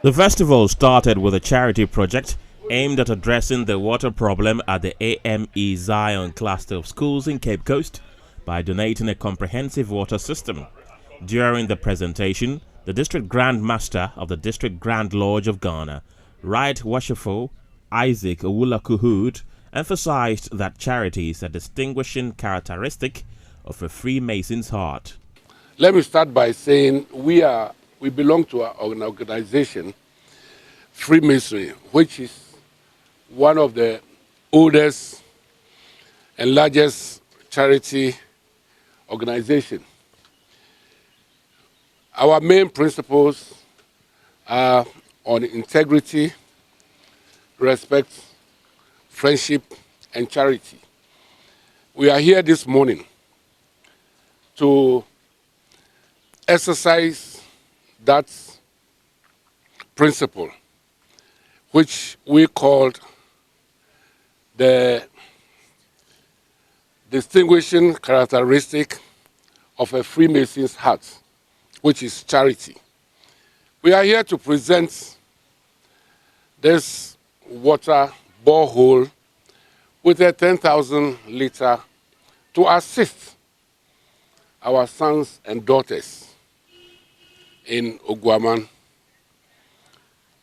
The festival started with a charity project aimed at addressing the water problem at the AME Zion cluster of schools in Cape Coast by donating a comprehensive water system. During the presentation, the District Grand Master of the District Grand Lodge of Ghana, Right Worshipful Isaac Owulaku-Hood, emphasized that charity is a distinguishing characteristic of a Freemason's heart. Let me start by saying we belong to an organization, Freemasonry, which is one of the oldest and largest charity organizations. Our main principles are on integrity, respect, friendship, and charity. We are here this morning to exercise that principle, which we called the distinguishing characteristic of a Freemason's heart, which is charity. We are here to present this water borehole with a 10,000 liter to assist our sons and daughters in Oguaman.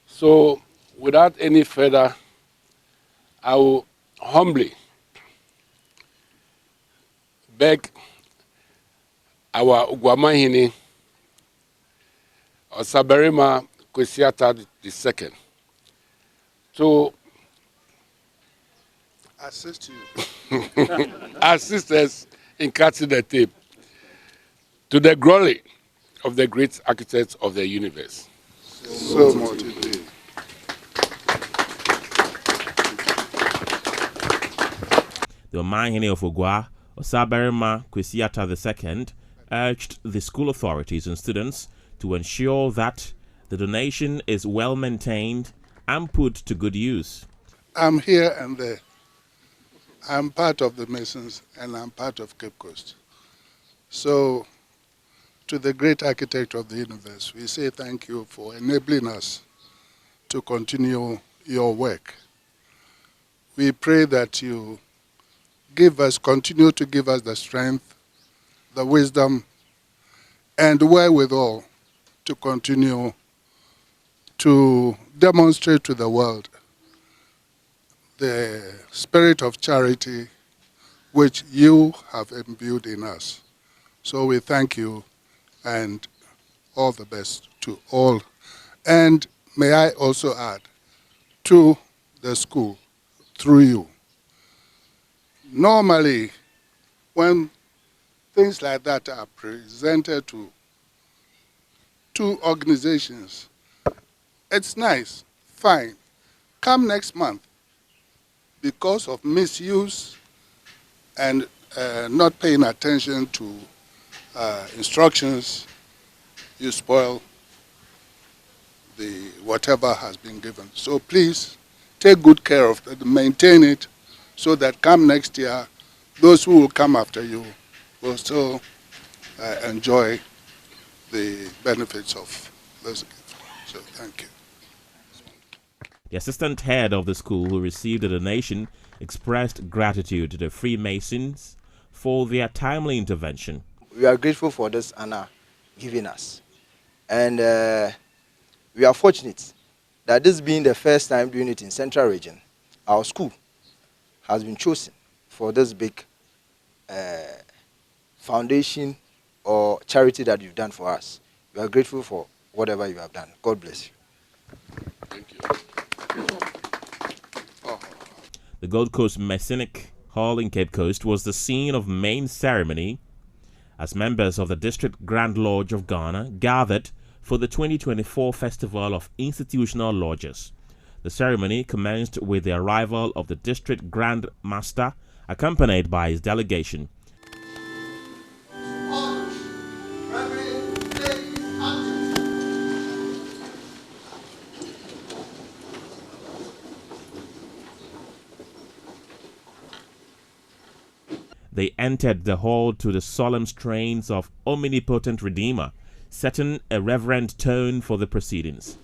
So without any further, I will humbly beg our Oguaman Osaberima Kwesiata II to assist you, assist us in cutting the tape to the glory of the great architect of the universe. So much indeed. The Omahene of Ogua, Osaberima Kwesiata II, urged the school authorities and students to ensure that the donation is well maintained and put to good use. I'm here and there. I'm part of the Masons and I'm part of Cape Coast. So, to the great architect of the universe, we say thank you for enabling us to continue your work. We pray that you continue to give us the strength, the wisdom, and wherewithal to continue to demonstrate to the world the spirit of charity which you have imbued in us. So we thank you and all the best to all. And may I also add, to the school, through you. Normally, when things like that are presented to two organizations, it's nice, fine. Come next month. Because of misuse and not paying attention to instructions, you spoil whatever has been given. So please take good care of it, maintain it, so that come next year, those who will come after you will still enjoy the benefits of this gift. So thank you. The assistant head of the school who received the donation expressed gratitude to the Freemasons for their timely intervention. We are grateful for this honor given us. And we are fortunate that this being the first time doing it in Central Region, our school has been chosen for this big foundation or charity that you've done for us. We are grateful for whatever you have done. God bless you. Thank you. The Gold Coast Masonic Hall in Cape Coast was the scene of main ceremony as members of the District Grand Lodge of Ghana gathered for the 2024 Festival of Institutional Lodges. The ceremony commenced with the arrival of the District Grand Master, accompanied by his delegation. They entered the hall to the solemn strains of Omnipotent Redeemer, setting a reverent tone for the proceedings.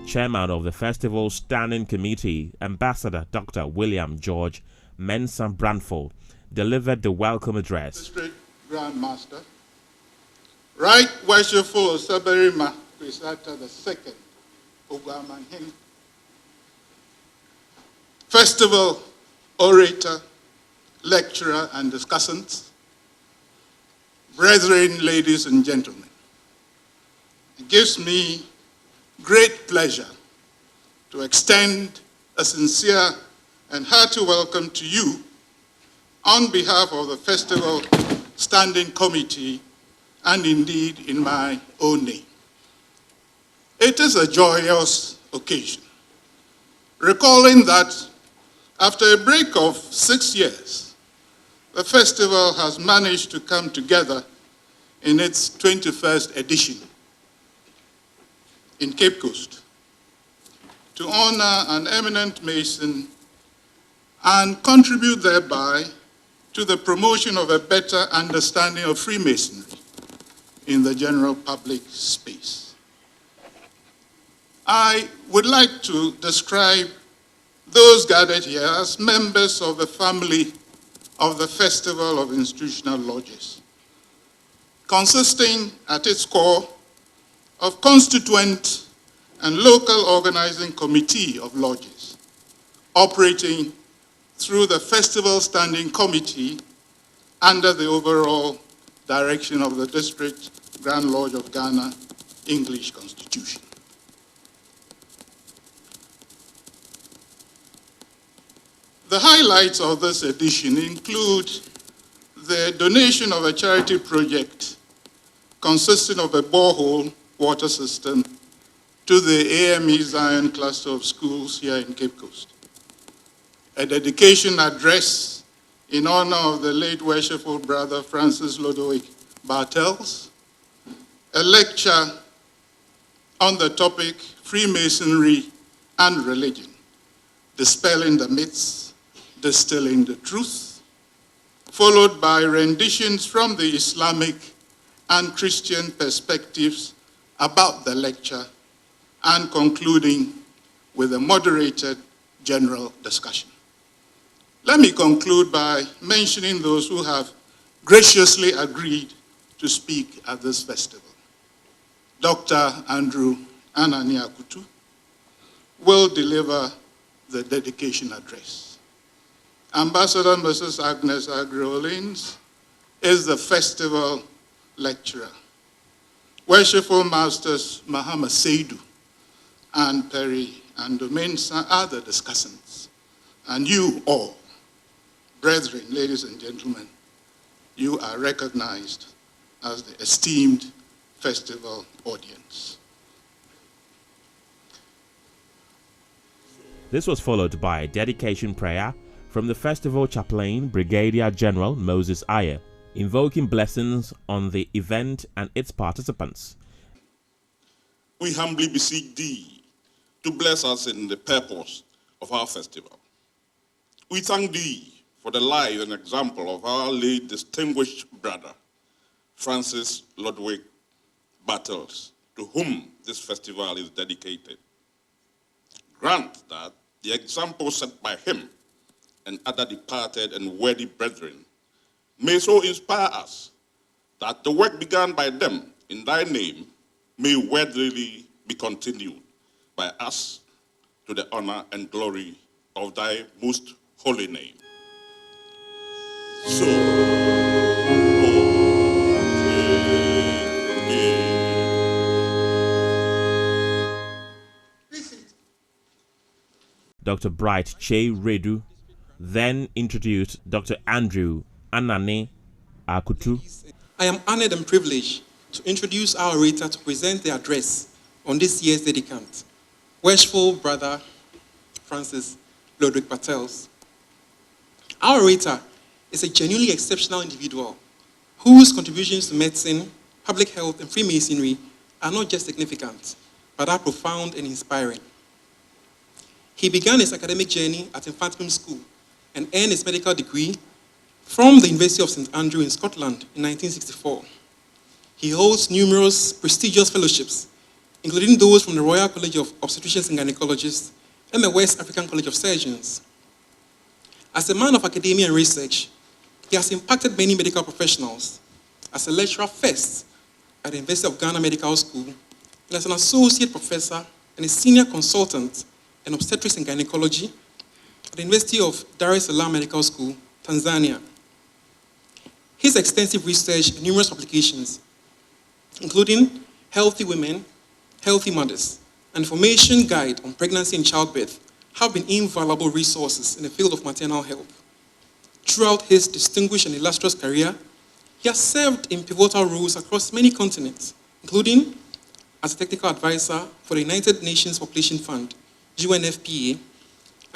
Chairman of the Festival Standing Committee, Ambassador Dr. William George Mensah Branford, delivered the welcome address. District Grand Master, Right Worshipful Osaberima Chrisata II, Ogwamanhin, Festival Orator, Lecturer, and Discussants, Brethren, ladies and gentlemen, it gives me great pleasure to extend a sincere and hearty welcome to you on behalf of the Festival Standing Committee and indeed in my own name. It is a joyous occasion, recalling that after a break of 6 years, the festival has managed to come together in its 21st edition in Cape Coast to honor an eminent Mason and contribute thereby to the promotion of a better understanding of Freemasonry in the general public space. I would like to describe those gathered here as members of the family of the Festival of Institutional Lodges, consisting at its core of constituent and local organizing committee of lodges, operating through the Festival Standing Committee under the overall direction of the District Grand Lodge of Ghana English Constitution. The highlights of this edition include the donation of a charity project consisting of a borehole water system to the AME Zion cluster of schools here in Cape Coast, a dedication address in honor of the late worshipful brother Francis Lodowick Bartels, a lecture on the topic Freemasonry and Religion, Dispelling the Myths, Distilling the Truth, followed by renditions from the Islamic and Christian perspectives about the lecture, and concluding with a moderated general discussion. Let me conclude by mentioning those who have graciously agreed to speak at this festival. Dr. Andrew Anania Kutu will deliver the dedication address. Ambassador Mrs. Agnes Agriolins is the festival lecturer. Worshipful Masters Muhammad Seidu and Perry and Domensa are the discussants. And you all, brethren, ladies and gentlemen, you are recognized as the esteemed festival audience. This was followed by a dedication prayer from the festival chaplain, Brigadier General Moses Ayer, invoking blessings on the event and its participants. We humbly beseech thee to bless us in the purpose of our festival. We thank thee for the life and example of our late distinguished brother, Francis Ludwig Bartels, to whom this festival is dedicated. Grant that the example set by him and other departed and worthy brethren may so inspire us that the work begun by them in thy name may worthily be continued by us to the honor and glory of thy most holy name. So, Dr. Bright Che Redu then introduced Dr. Andrew Anane Akutu. I am honored and privileged to introduce our orator to present the address on this year's dedicant, worshipful brother Francis Ludwig Bartels. Our orator is a genuinely exceptional individual whose contributions to medicine, public health, and Freemasonry are not just significant, but are profound and inspiring. He began his academic journey at Infantry School and earned his medical degree from the University of St. Andrew in Scotland in 1964. He holds numerous prestigious fellowships, including those from the Royal College of Obstetricians and Gynecologists and the West African College of Surgeons. As a man of academia and research, he has impacted many medical professionals as a lecturer first at the University of Ghana Medical School and as an associate professor and a senior consultant in obstetrics and gynecology at the University of Dar es Salaam Medical School, Tanzania. His extensive research and numerous publications, including Healthy Women, Healthy Mothers, and Information Guide on Pregnancy and Childbirth, have been invaluable resources in the field of maternal health. Throughout his distinguished and illustrious career, he has served in pivotal roles across many continents, including as a technical advisor for the United Nations Population Fund, UNFPA,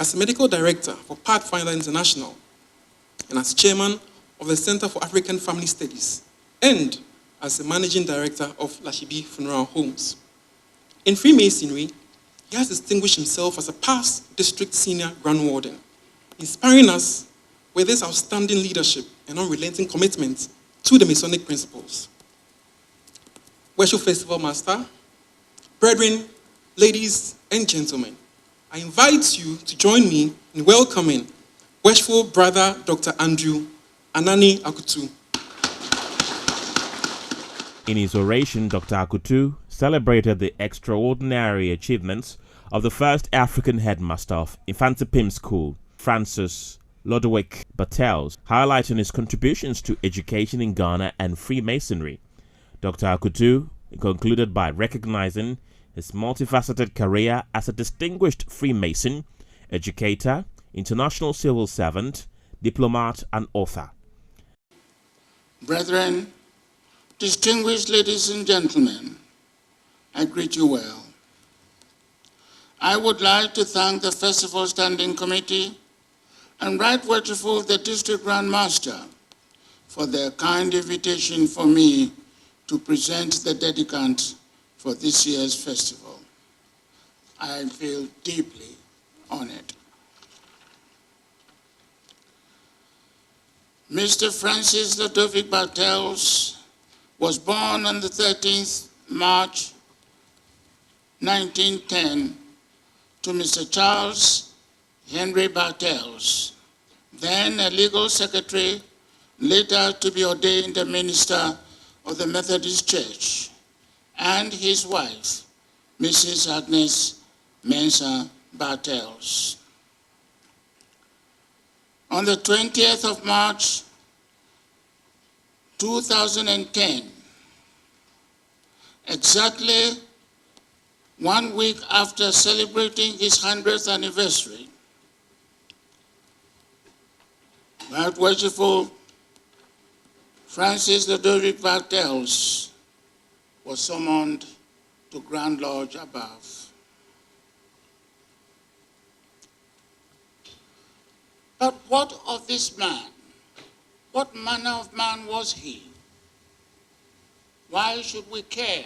as a medical director for Pathfinder International, and as chairman of the Center for African Family Studies, and as the managing director of Lashibi Funeral Homes. In Freemasonry, he has distinguished himself as a past district senior Grand Warden, inspiring us with his outstanding leadership and unrelenting commitment to the Masonic principles. Worship Festival Master, brethren, ladies, and gentlemen, I invite you to join me in welcoming worshipful brother Dr. Andrew Anane Akutu. In his oration, Dr. Akutu celebrated the extraordinary achievements of the first African headmaster of Infantry Pim School, Francis Ludwig Bartels, highlighting his contributions to education in Ghana and Freemasonry. Dr. Akutu concluded by recognizing his multifaceted career as a distinguished Freemason, educator, international civil servant, diplomat, and author. Brethren, distinguished ladies and gentlemen, I greet you well. I would like to thank the Festival Standing Committee and right worshipful the District Grand Master for their kind invitation for me to present the dedicant for this year's festival. I feel deeply honored. Mr. Francis Ludwig Bartels was born on the 13th March 1910 to Mr. Charles Henry Bartels, then a legal secretary, later to be ordained a minister of the Methodist Church, and his wife, Mrs. Agnes Mensah Bartels. On the 20th of March 2010, exactly 1 week after celebrating his 100th anniversary, Right Worshipful Francis Ludwig Bartels was summoned to Grand Lodge above. But what of this man? What manner of man was he? Why should we care?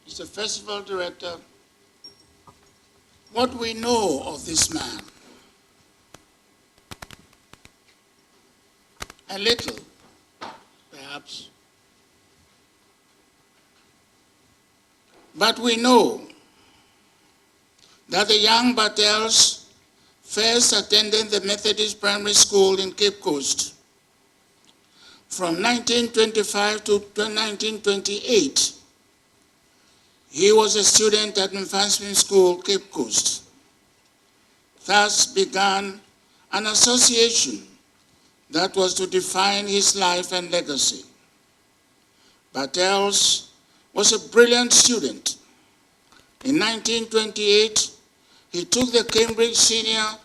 Mr. Festival Director, what we know of this man? A little, perhaps. But we know that the young Bartels first attended the Methodist Primary School in Cape Coast. From 1925 to 1928, he was a student at Advancement School, Cape Coast. Thus began an association that was to define his life and legacy. Bartels was a brilliant student. In 1928, he took the Cambridge Senior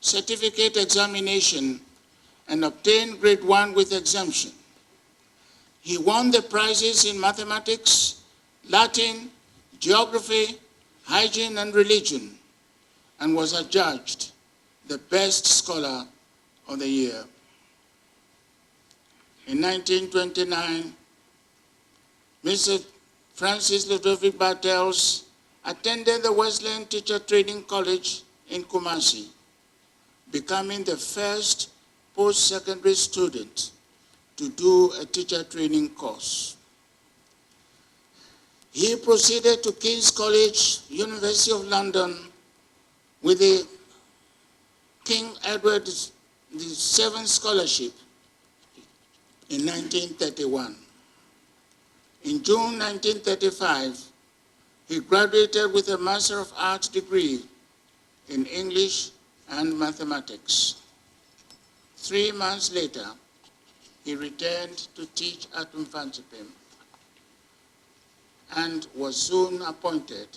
Certificate examination and obtained grade 1 with exemption. He won the prizes in mathematics, Latin, geography, hygiene, and religion, and was adjudged the best scholar of the year. In 1929, Mr. Francis Ludovic Bartels attended the Wesleyan Teacher Training College in Kumasi, becoming the first post-secondary student to do a teacher training course. He proceeded to King's College, University of London, with the King Edward VII Scholarship in 1931. In June 1935, he graduated with a Master of Arts degree in English and mathematics. 3 months later, he returned to teach at Mfantsipim and was soon appointed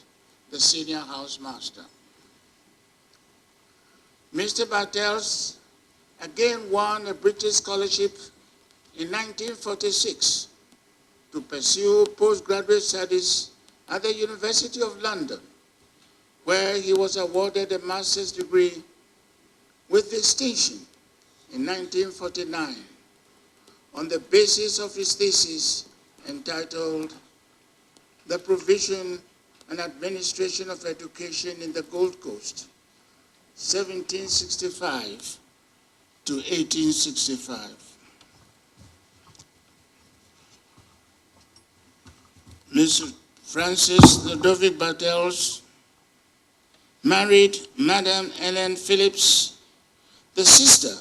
the senior housemaster. Mr. Bartels again won a British scholarship in 1946 to pursue postgraduate studies at the University of London, where he was awarded a master's degree with distinction in 1949 on the basis of his thesis entitled The Provision and Administration of Education in the Gold Coast, 1765 to 1865. Mr. Francis Ludovic Bartels married Madame Ellen Phillips, the sister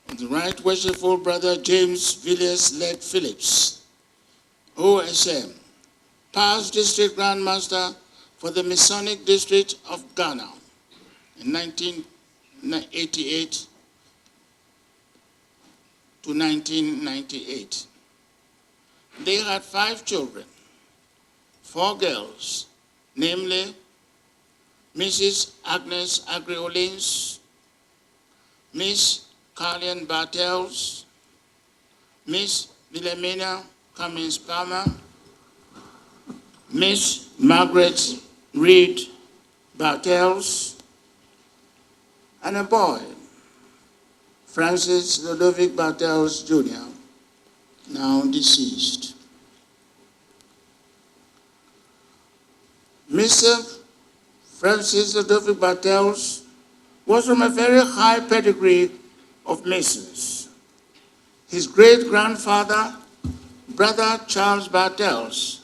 of the Right Worshipful Brother James Villiers Led Phillips, OSM, past District Grand Master for the Masonic District of Ghana in 1988 to 1998. They had 5 children, 4 girls, namely Mrs. Agnes Agriolins, Miss Carlian Bartels, Miss Wilhelmina Cummins Palmer, Miss Margaret Reed Bartels, and a boy, Francis Ludovic Bartels Jr., now deceased. Mr. Francis Ludovic Bartels was from a very high pedigree of Masons. His great-grandfather, Brother Charles Bartels,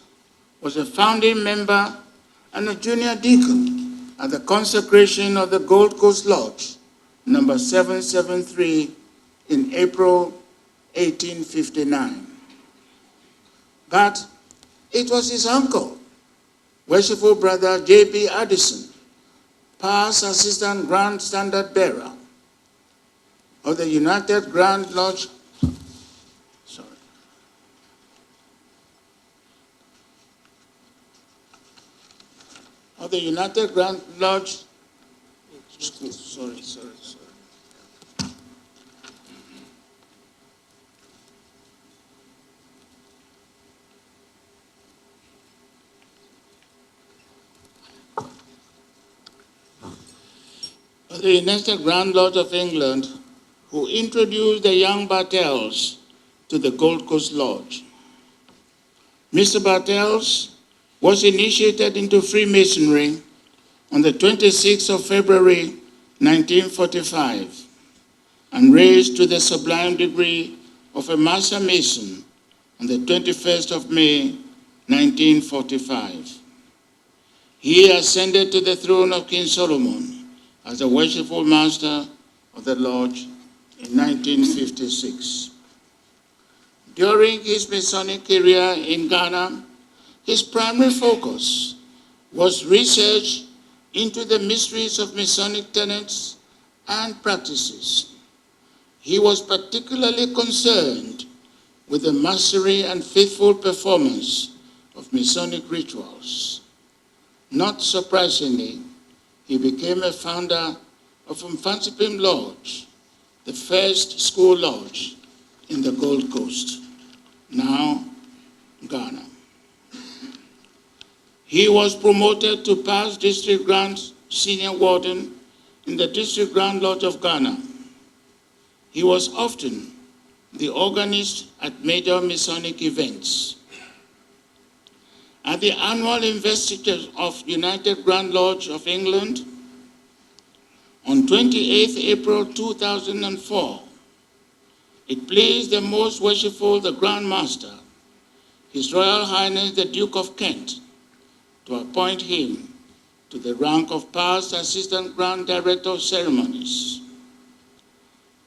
was a founding member and a junior deacon at the consecration of the Gold Coast Lodge, number 773, in April 1859. But it was his uncle, Worshipful Brother J.P. Addison, past Assistant Grand Standard Bearer of the United Grand Lodge, of the United Grand Lodge School, sorry. of the United Grand Lodge of England, who introduced the young Bartels to the Gold Coast Lodge. Mr. Bartels was initiated into Freemasonry on the 26th of February 1945 and raised to the sublime degree of a Master Mason on the 21st of May 1945. He ascended to the throne of King Solomon as the worshipful master of the lodge in 1956. During his Masonic career in Ghana, his primary focus was research into the mysteries of Masonic tenets and practices. He was particularly concerned with the mastery and faithful performance of Masonic rituals. Not surprisingly, he became a founder of Mfantsipim Lodge, the first school lodge in the Gold Coast, now Ghana. He was promoted to past District Grand Senior Warden in the District Grand Lodge of Ghana. He was often the organist at major Masonic events. At the annual investiture of United Grand Lodge of England on 28 April 2004, it pleased the most worshipful, the Grand Master, His Royal Highness the Duke of Kent, to appoint him to the rank of past Assistant Grand Director of Ceremonies.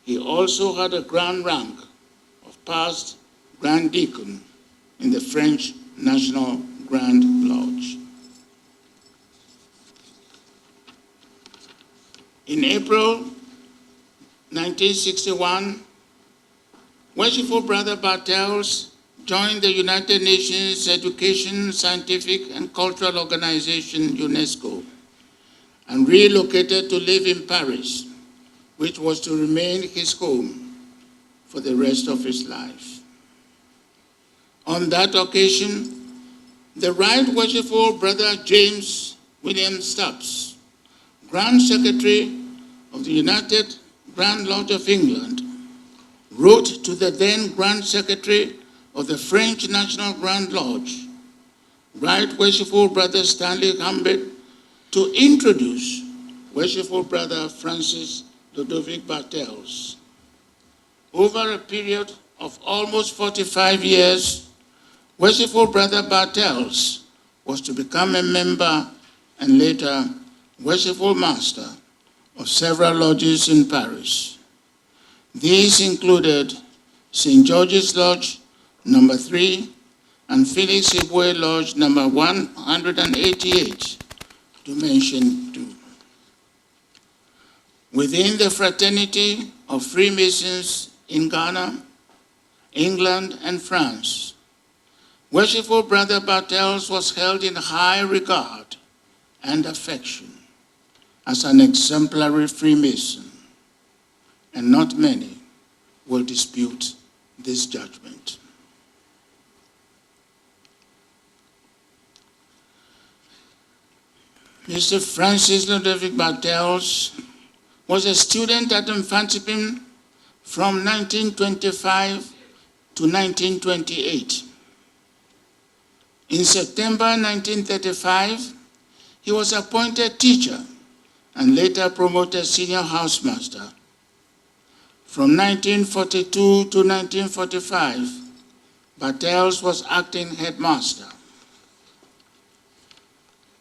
He also had a grand rank of past Grand Deacon in the French National Grand Lodge. In April 1961, worshipful Brother Bartels joined the United Nations Education, Scientific and Cultural Organization, UNESCO, and relocated to live in Paris, which was to remain his home for the rest of his life. On that occasion, the Right Worshipful Brother James William Stubbs, Grand Secretary of the United Grand Lodge of England, wrote to the then Grand Secretary of the French National Grand Lodge, Right Worshipful Brother Stanley Humbert, to introduce Worshipful Brother Francis Ludovic Bartels. Over a period of almost 45 years, Worshipful Brother Bartels was to become a member and later Worshipful Master of several lodges in Paris. These included St. George's Lodge number 3 and Felix Ibwe Lodge number 188, to mention two. Within the fraternity of Freemasons in Ghana, England, and France, Worshipful Brother Bartels was held in high regard and affection as an exemplary Freemason, and not many will dispute this judgment. Mr. Francis Ludovic Bartels was a student at Mfantsipim from 1925 to 1928. In September 1935, he was appointed teacher and later promoted senior housemaster. From 1942 to 1945, Bartels was acting headmaster.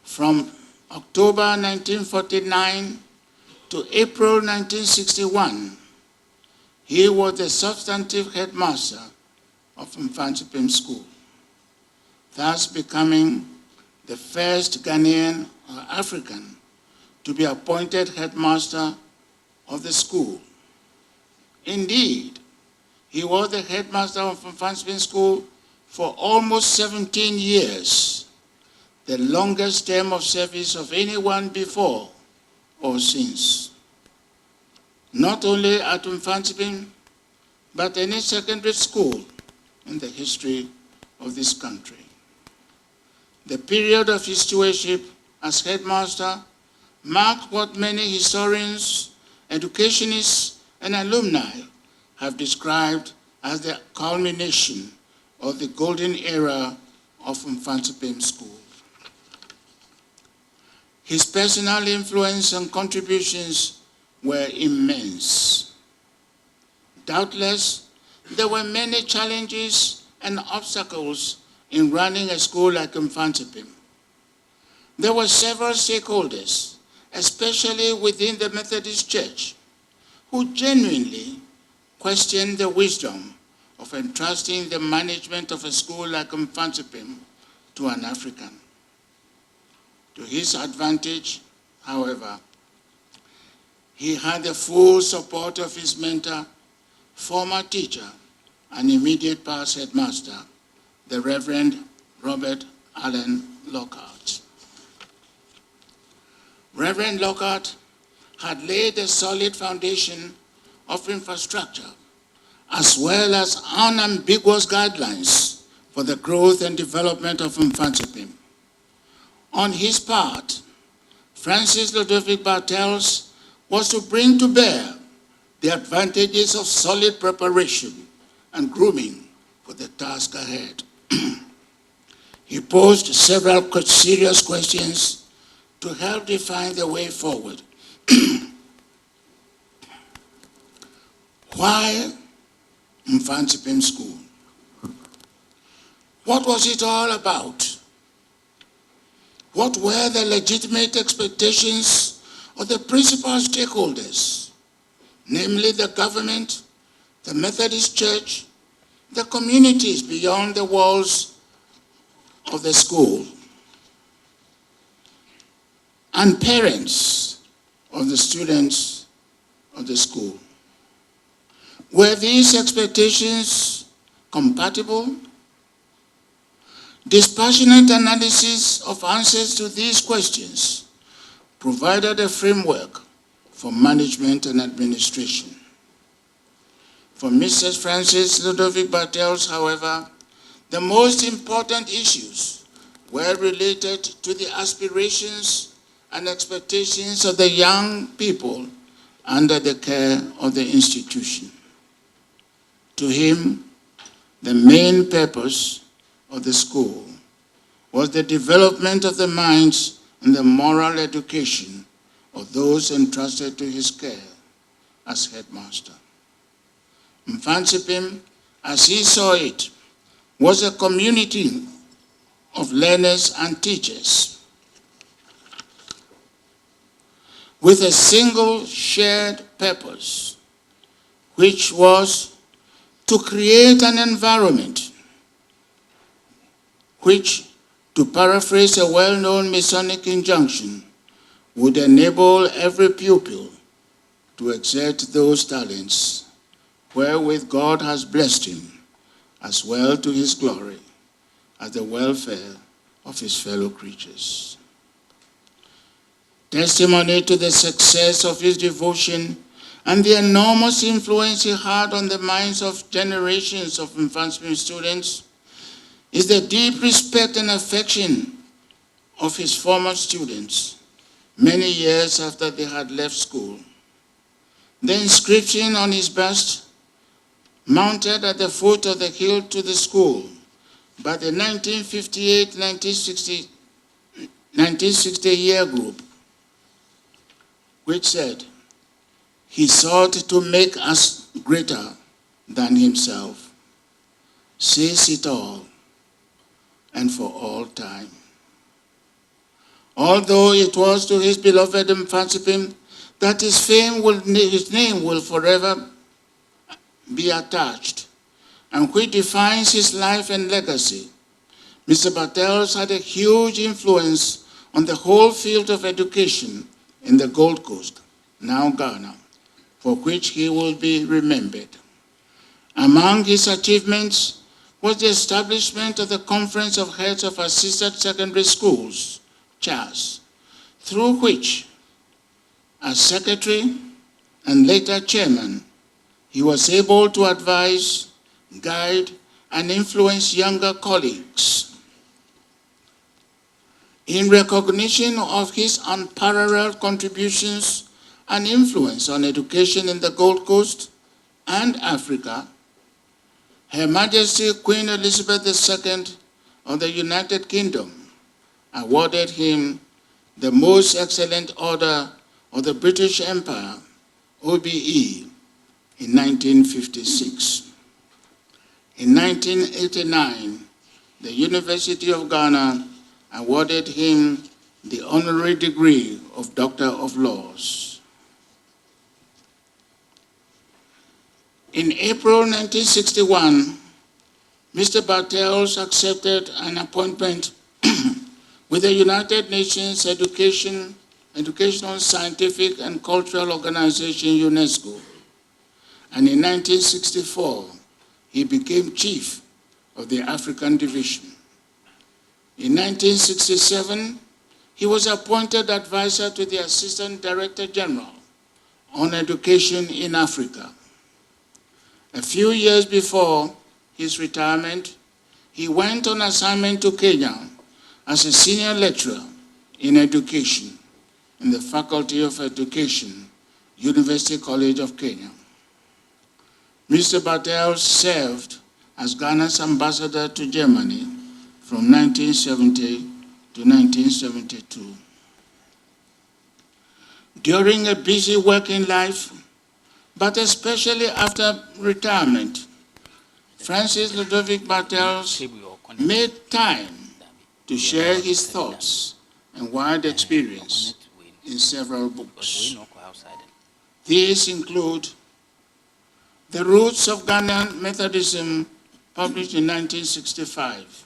From October 1949 to April 1961, he was the substantive headmaster of Mfantsipim School, thus becoming the first Ghanaian or African to be appointed headmaster of the school. Indeed, he was the headmaster of Mfantsipim School for almost 17 years, the longest term of service of anyone before or since. Not only at Mfantsipim, but any secondary school in the history of this country. The period of his stewardship as headmaster marked what many historians, educationists, and alumni have described as the culmination of the golden era of Mfantsipim School. His personal influence and contributions were immense. Doubtless, there were many challenges and obstacles in running a school like Mfantsipim. There were several stakeholders, especially within the Methodist Church, who genuinely questioned the wisdom of entrusting the management of a school like Mfantsipim to an African. To his advantage, however, he had the full support of his mentor, former teacher, and immediate past headmaster, the Reverend Robert Allen Lockhart. Reverend Lockhart had laid a solid foundation of infrastructure, as well as unambiguous guidelines for the growth and development of Mfantsipim. On his part, Francis Ludovic Bartels was to bring to bear the advantages of solid preparation and grooming for the task ahead. He posed several serious questions to help define the way forward. Why Mfantsipim School? What was it all about? What were the legitimate expectations of the principal stakeholders, namely the government, the Methodist Church, the communities beyond the walls of the school, and parents of the students of the school? Were these expectations compatible? Dispassionate analysis of answers to these questions provided a framework for management and administration. For Mrs. Francis Ludovic Bartels, however, the most important issues were related to the aspirations and expectations of the young people under the care of the institution. To him, the main purpose of the school was the development of the minds and the moral education of those entrusted to his care as headmaster. Mfantsipim, as he saw it, was a community of learners and teachers with a single shared purpose, which was to create an environment which, to paraphrase a well-known Masonic injunction, would enable every pupil to exert those talents wherewith God has blessed him, as well to his glory as the welfare of his fellow creatures. Testimony to the success of his devotion and the enormous influence he had on the minds of generations of Mfantsipim students is the deep respect and affection of his former students many years after they had left school. The inscription on his bust, mounted at the foot of the hill to the school by the 1958-1960 year group, which said, "He sought to make us greater than himself," says it all, and for all time. Although it was to his beloved Mfantsipim that his name will forever be attached, and which defines his life and legacy, Mr. Bartels had a huge influence on the whole field of education in the Gold Coast, now Ghana, for which he will be remembered. Among his achievements was the establishment of the Conference of Heads of Assisted Secondary Schools, CHAS, through which, as secretary and later chairman, he was able to advise, guide, and influence younger colleagues. In recognition of his unparalleled contributions and influence on education in the Gold Coast and Africa, Her Majesty Queen Elizabeth II of the United Kingdom awarded him the Most Excellent Order of the British Empire, OBE, in 1956. In 1989, the University of Ghana awarded him the honorary degree of Doctor of Laws. In April 1961, Mr. Bartels accepted an appointment with the United Nations Educational, Scientific and Cultural Organization, UNESCO. And in 1964, he became chief of the African Division. In 1967, he was appointed advisor to the Assistant Director General on Education in Africa. A few years before his retirement, he went on assignment to Kenya as a senior lecturer in education in the Faculty of Education, University College of Kenya. Mr. Bartels served as Ghana's ambassador to Germany from 1970 to 1972. During a busy working life, but especially after retirement, Francis Ludovic Bartels made time to share his thoughts and wide experience in several books. These include The Roots of Ghanaian Methodism, published in 1965,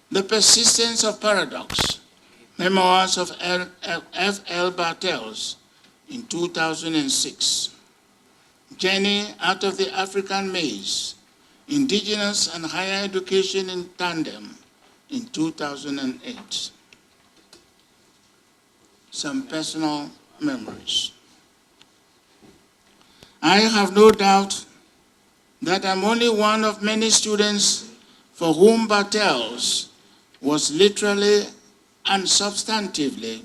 The Persistence of Paradox, Memoirs of F.L. Bartels in 2006, Journey Out of the African Maze, Indigenous and Higher Education in Tandem in 2008. Some personal memories. I have no doubt that I'm only one of many students for whom Bartels was literally and substantively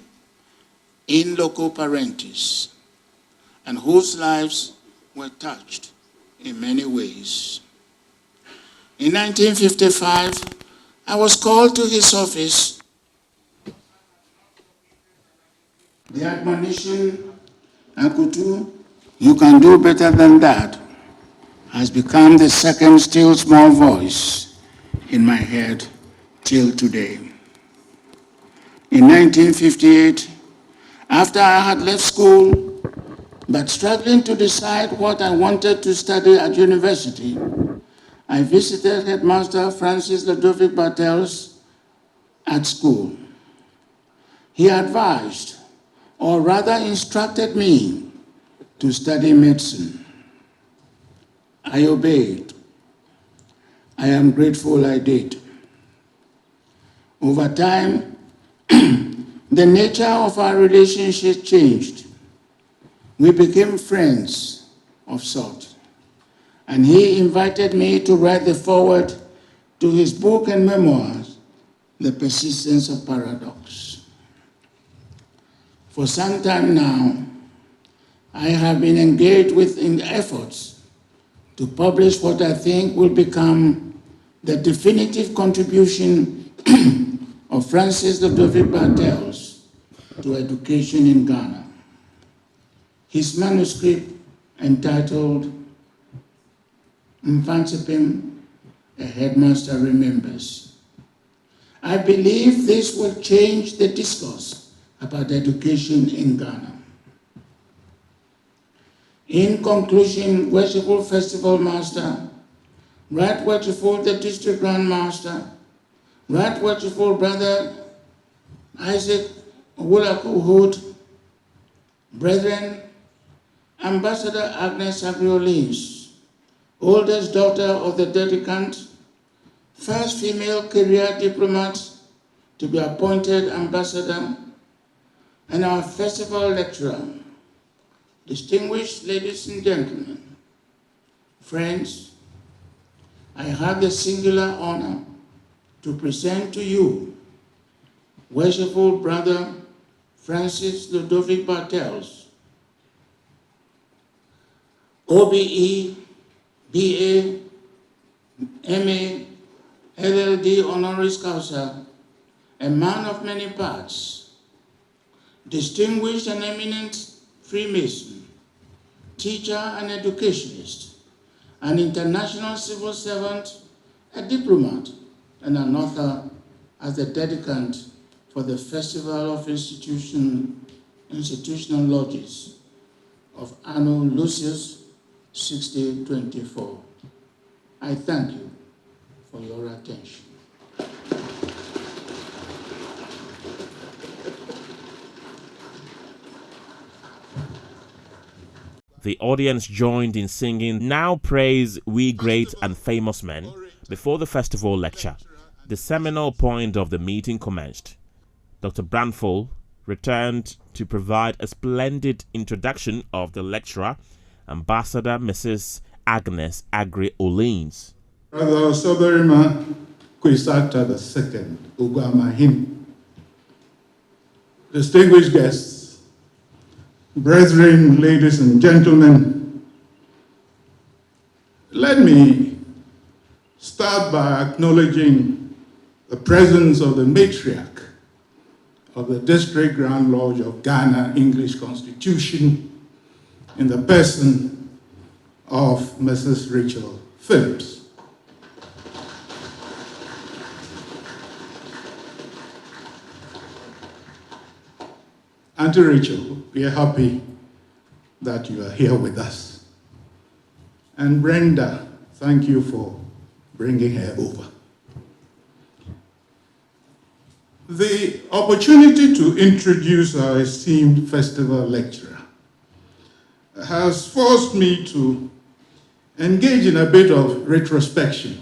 in loco parentis, and whose lives were touched in many ways. In 1955, I was called to his office. The admonition, Akutu, you can do better than that, has become the second still small voice in my head till today. In 1958, after I had left school, but struggling to decide what I wanted to study at university, I visited Headmaster Francis Ludovic Bartels at school. He advised, or rather instructed me, to study medicine. I obeyed. I am grateful I did. Over time, the nature of our relationship changed. We became friends of sort, and he invited me to write the foreword to his book and memoirs, The Persistence of Paradox. For some time now, I have been engaged in efforts to publish what I think will become the definitive contribution of Francis Ludovic Bartels to education in Ghana. His manuscript, entitled Mfansipim, A Headmaster Remembers. I believe this will change the discourse about education in Ghana. In conclusion, Worshipful Festival Master, Right Worshipful the District Grand Master, Right Worshipful Brother Isaac Owulaku Hood, Brethren, Ambassador Agnes Abriolins, oldest daughter of the dedicant, first female career diplomat to be appointed ambassador, and our festival lecturer, distinguished ladies and gentlemen, friends, I have the singular honor to present to you Worshipful Brother Francis Ludovic Bartels, OBE, BA, MA, LLD honoris causa, a man of many parts, distinguished and eminent Freemason, teacher and educationist, an international civil servant, a diplomat, and an author as the dedicant for the Festival of Institutional Lodges of Anno Lucius 6024. I thank you for your attention. The audience joined in singing "Now Praise We Great and Famous Men" before the festival lecture. The seminal point of the meeting commenced. Dr. Branfol returned to provide a splendid introduction of the lecturer, Ambassador Mrs. Agnes Agri-Olins. Brother Soberima Kwisata II, Ugwamahim, distinguished guests, brethren, ladies and gentlemen, let me start by acknowledging the presence of the matriarch of the District Grand Lodge of Ghana English Constitution in the person of Mrs. Rachel Phillips. Auntie Rachel, we are happy that you are here with us. And Brenda, thank you for bringing her over. The opportunity to introduce our esteemed festival lecturer has forced me to engage in a bit of retrospection,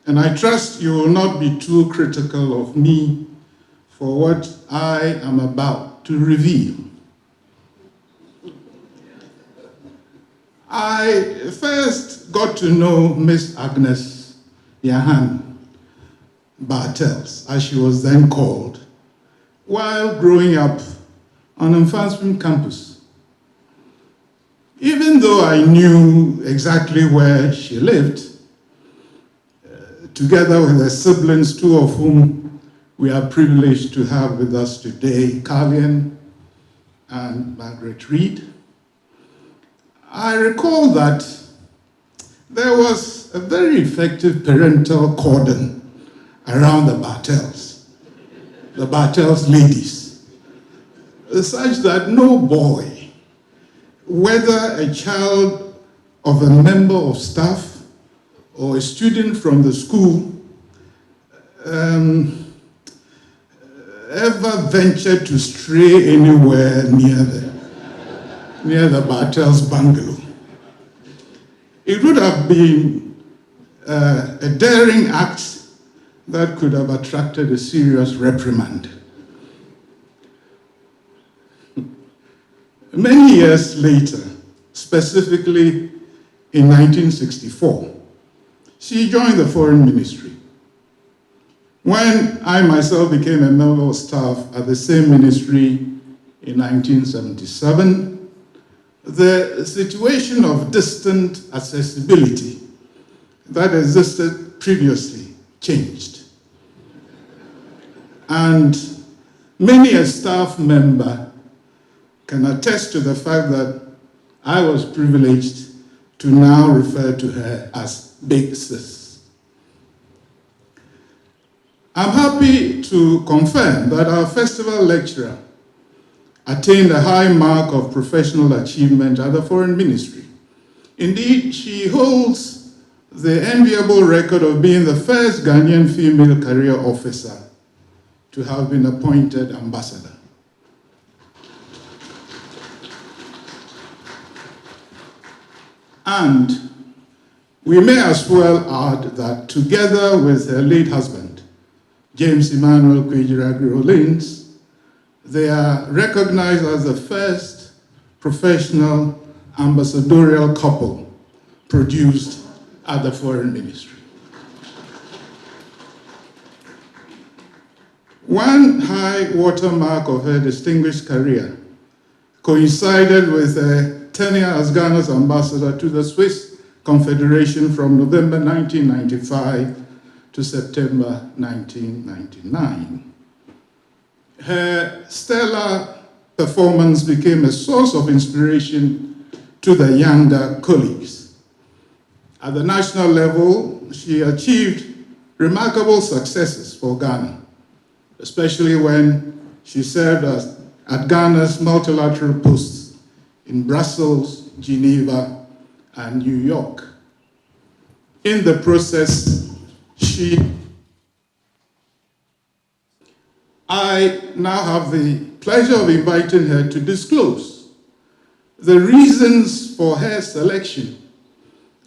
and I trust you will not be too critical of me for what I am about to reveal. I first got to know Miss Agnes Yahan Bartels, as she was then called, while growing up on Mfantsipim campus. Even though I knew exactly where she lived, together with her siblings, two of whom we are privileged to have with us today, Carlian and Margaret Reed, I recall that there was a very effective parental cordon around the Bartels ladies, such that no boy, whether a child of a member of staff or a student from the school, ever ventured to stray anywhere near the Bartels bungalow. It would have been a daring act that could have attracted a serious reprimand. Many years later, specifically in 1964, she joined the Foreign Ministry. When I myself became a member of staff at the same ministry in 1977, the situation of distant accessibility that existed previously changed. And many a staff member can attest to the fact that I was privileged to now refer to her as Big Sis. I'm happy to confirm that our festival lecturer attained a high mark of professional achievement at the Foreign Ministry. Indeed, she holds the enviable record of being the first Ghanaian female career officer to have been appointed ambassador. And we may as well add that together with her late husband, James Emmanuel Kwejira Agri-Olins, they are recognized as the first professional ambassadorial couple produced at the Foreign Ministry. One high watermark of her distinguished career coincided with her tenure as Ghana's ambassador to the Swiss Confederation from November 1995 to September 1999. Her stellar performance became a source of inspiration to the younger colleagues. At the national level, she achieved remarkable successes for Ghana, especially when she served at Ghana's multilateral posts in Brussels, Geneva, and New York. In the process, I now have the pleasure of inviting her to disclose the reasons for her selection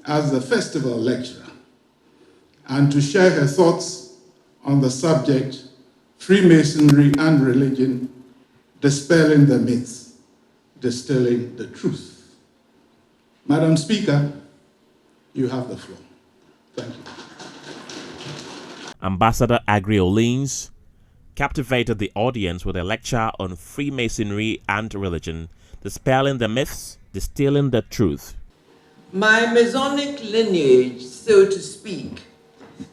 as the festival lecturer and to share her thoughts on the subject, Freemasonry and Religion, Dispelling the Myths, Distilling the Truth. Madam Speaker, you have the floor. Thank you. Ambassador Aggrey Oleens captivated the audience with a lecture on Freemasonry and religion, dispelling the myths, distilling the truth. My Masonic lineage, so to speak,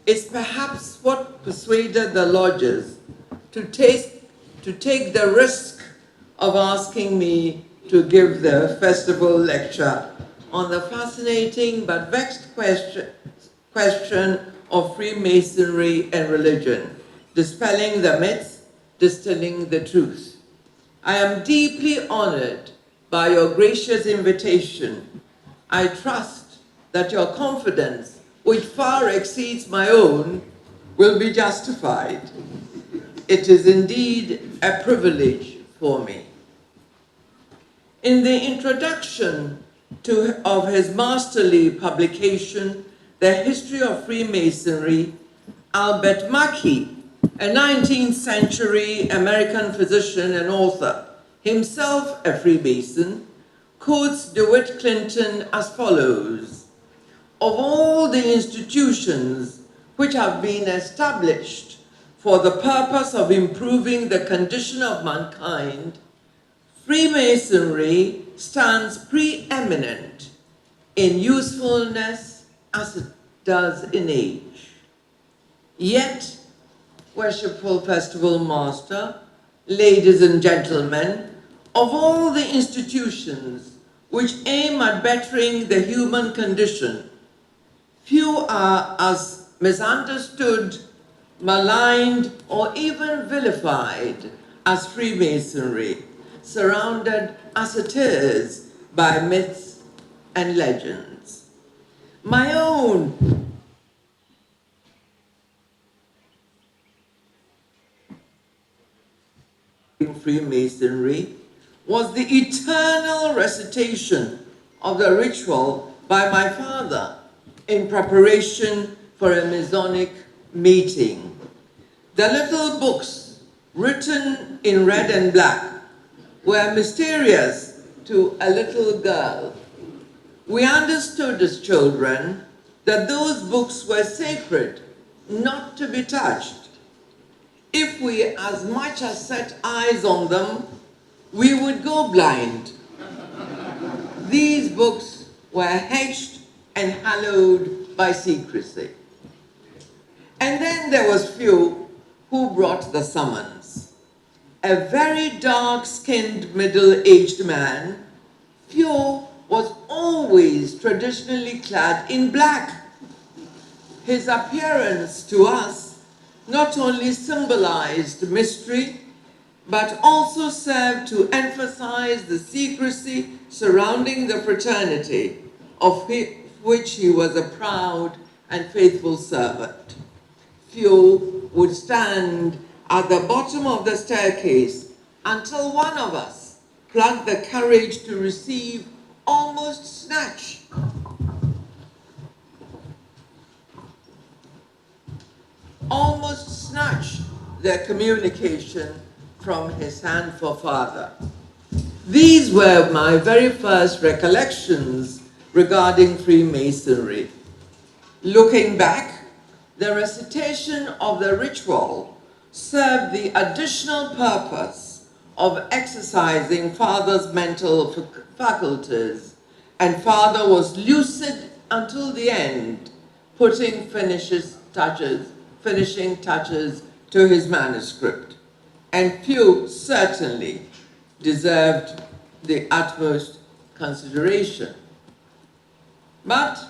is perhaps what persuaded the lodges to take the risk of asking me to give the festival lecture on the fascinating but vexed question of Freemasonry and religion, dispelling the myths, distilling the truth. I am deeply honored by your gracious invitation. I trust that your confidence, which far exceeds my own, will be justified. It is indeed a privilege for me. In the introduction of his masterly publication, The History of Freemasonry, Albert Mackey, a 19th century American physician and author, himself a Freemason, quotes DeWitt Clinton as follows: "Of all the institutions which have been established for the purpose of improving the condition of mankind, Freemasonry stands preeminent in usefulness as it does in age. Yet, Worshipful Festival Master, ladies and gentlemen, of all the institutions which aim at bettering the human condition, few are as misunderstood, maligned, or even vilified as Freemasonry, surrounded as it is by myths and legends. My own Freemasonry was the eternal recitation of the ritual by my father in preparation for a Masonic meeting. The little books written in red and black were mysterious to a little girl. We understood as children that those books were sacred, not to be touched. If we as much as set eyes on them, we would go blind. These books were hedged and hallowed by secrecy. And then there was few who brought the summons. A very dark-skinned, middle-aged man, Few was always traditionally clad in black. His appearance to us not only symbolized mystery, but also served to emphasize the secrecy surrounding the fraternity, of which he was a proud and faithful servant. Few would stand at the bottom of the staircase until one of us plucked the courage to receive, almost snatch, their communication from his hand for father. These were my very first recollections regarding Freemasonry. Looking back, the recitation of the ritual served the additional purpose of exercising Father's mental faculties, and Father was lucid until the end, putting finishing touches to his manuscript, and few certainly deserved the utmost consideration. But,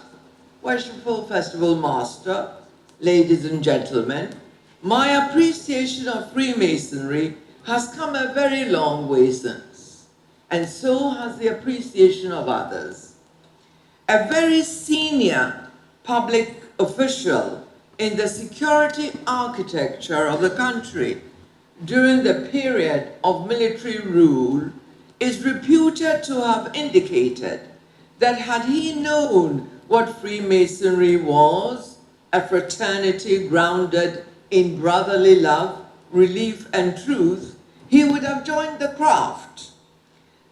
worshipful festival master, ladies and gentlemen, my appreciation of Freemasonry has come a very long way since, and so has the appreciation of others. A very senior public official in the security architecture of the country during the period of military rule is reputed to have indicated that had he known what Freemasonry was, a fraternity grounded in brotherly love, relief, and truth, he would have joined the craft.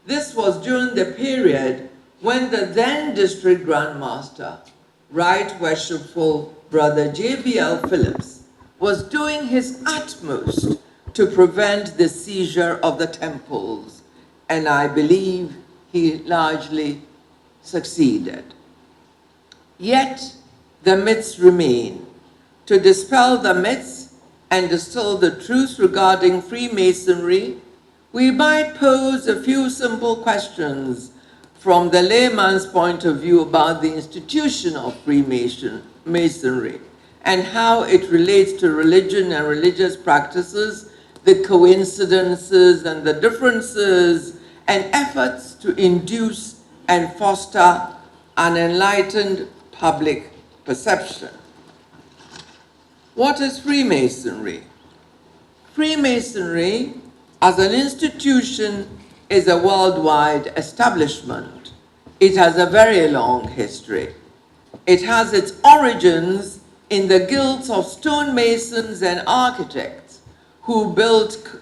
This was during the period when the then District Grand Master, Right Worshipful Brother J.B.L. Phillips, was doing his utmost to prevent the seizure of the temples, and I believe he largely succeeded. Yet the myths remain. To dispel the myths and distill the truth regarding Freemasonry, we might pose a few simple questions from the layman's point of view about the institution of Freemasonry and how it relates to religion and religious practices, the coincidences and the differences, and efforts to induce and foster an enlightened public perception. What is Freemasonry? Freemasonry, as an institution, is a worldwide establishment. It has a very long history. It has its origins in the guilds of stonemasons and architects who built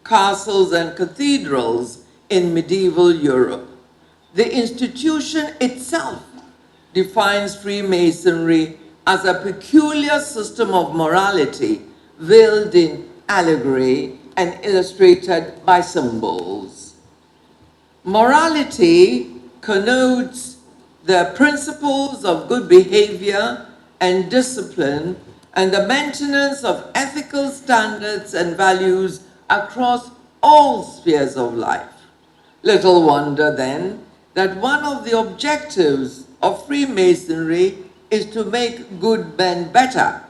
castles and cathedrals in medieval Europe. The institution itself defines Freemasonry as a peculiar system of morality veiled in allegory and illustrated by symbols. Morality connotes the principles of good behavior and discipline and the maintenance of ethical standards and values across all spheres of life. Little wonder then that one of the objectives of Freemasonry is to make good men better.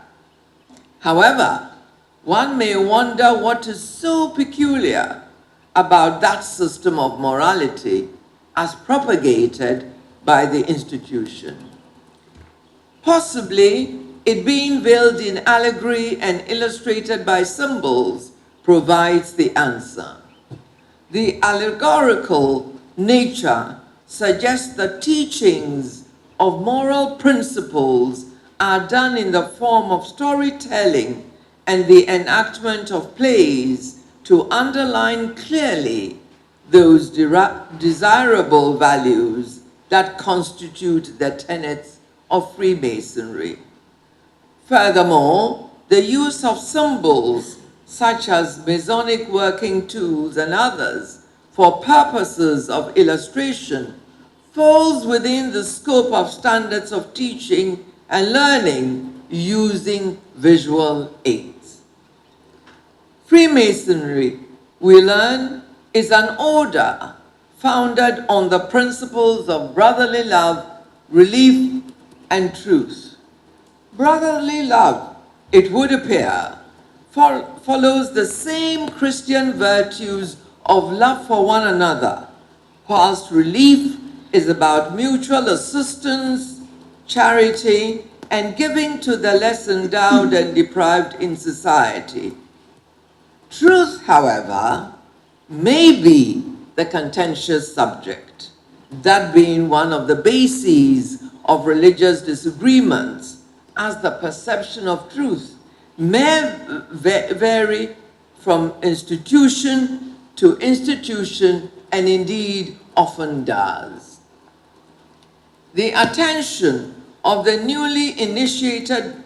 However, one may wonder what is so peculiar about that system of morality as propagated by the institution. Possibly, it being veiled in allegory and illustrated by symbols provides the answer. The allegorical nature suggests the teachings of moral principles are done in the form of storytelling and the enactment of plays to underline clearly those desirable values that constitute the tenets of Freemasonry. Furthermore, the use of symbols such as Masonic working tools and others for purposes of illustration falls within the scope of standards of teaching and learning using visual aids. Freemasonry, we learn, is an order founded on the principles of brotherly love, relief, and truth. Brotherly love, it would appear, follows the same Christian virtues of love for one another, whilst relief is about mutual assistance, charity, and giving to the less endowed and deprived in society. Truth, however, may be the contentious subject, that being one of the bases of religious disagreements, as the perception of truth may vary from institution to institution, and indeed often does. The attention of the newly initiated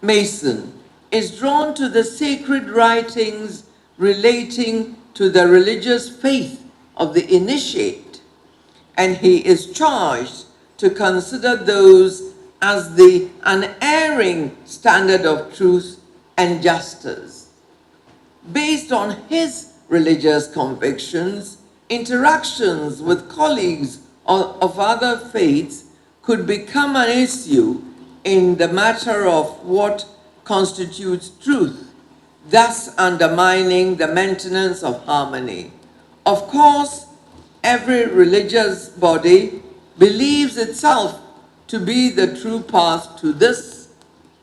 Mason is drawn to the sacred writings relating to the religious faith of the initiate, and he is charged to consider those as the unerring standard of truth and justice. Based on his religious convictions, interactions with colleagues of other faiths could become an issue in the matter of what constitutes truth, thus undermining the maintenance of harmony. Of course, every religious body believes itself to be the true path to this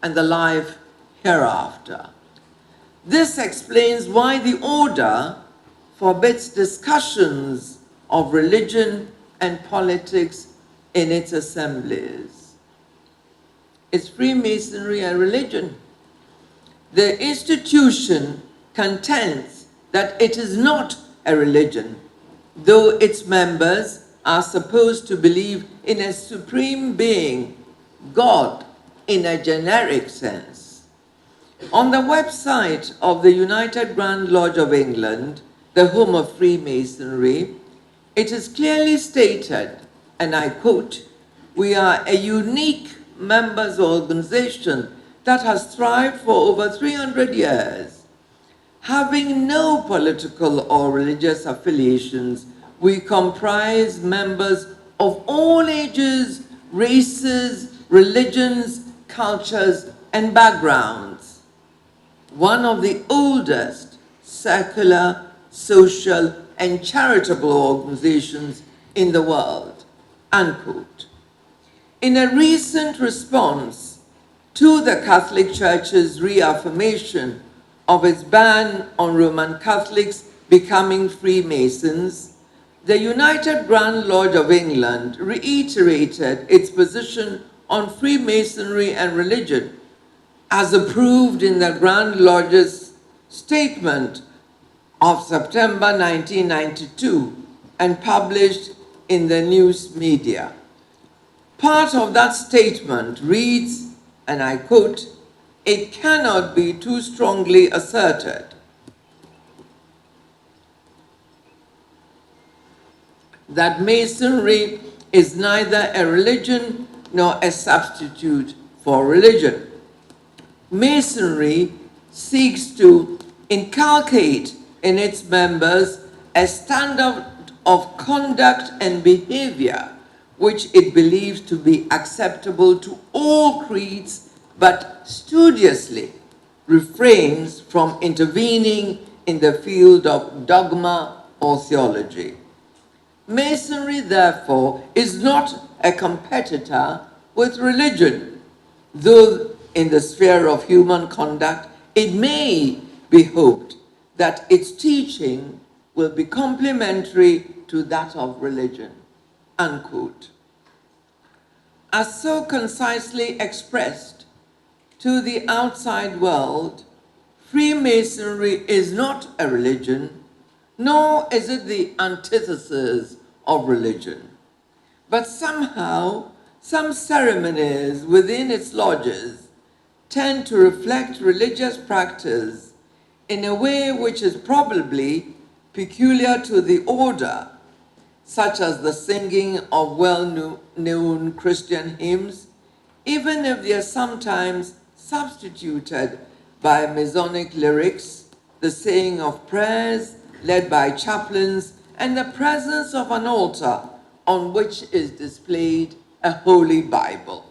and the life hereafter. This explains why the order forbids discussions of religion and politics in its assemblies. Is Freemasonry a religion? The institution contends that it is not a religion, though its members are supposed to believe in a supreme being, God, in a generic sense. On the website of the United Grand Lodge of England, the home of Freemasonry, it is clearly stated, and I quote, "We are a unique members organization that has thrived for over 300 years. Having no political or religious affiliations, we comprise members of all ages, races, religions, cultures, and backgrounds. One of the oldest secular, social, and charitable organizations in the world," unquote. In a recent response to the Catholic Church's reaffirmation of its ban on Roman Catholics becoming Freemasons, the United Grand Lodge of England reiterated its position on Freemasonry and religion, as approved in the Grand Lodge's statement of September 1992 and published in the news media. Part of that statement reads, and I quote, "It cannot be too strongly asserted that Masonry is neither a religion nor a substitute for religion. Masonry seeks to inculcate in its members a standard of conduct and behavior which it believes to be acceptable to all creeds, but studiously refrains from intervening in the field of dogma or theology. Masonry, therefore, is not a competitor with religion, though in the sphere of human conduct, it may be hoped that its teaching will be complementary to that of religion," unquote. As so concisely expressed to the outside world, Freemasonry is not a religion, nor is it the antithesis of religion. But somehow, some ceremonies within its lodges tend to reflect religious practice in a way which is probably peculiar to the order, such as the singing of well-known Christian hymns, even if they are sometimes substituted by Masonic lyrics, the saying of prayers led by chaplains, and the presence of an altar on which is displayed a Holy Bible.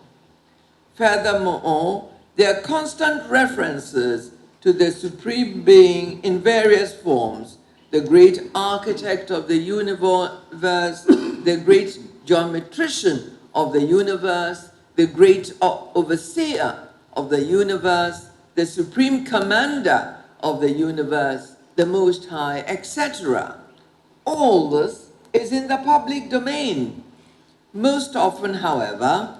Furthermore, there are constant references to the Supreme Being in various forms, the great architect of the universe, the great geometrician of the universe, the great overseer of the universe, the supreme commander of the universe, the Most High, etc. All this is in the public domain. Most often, however,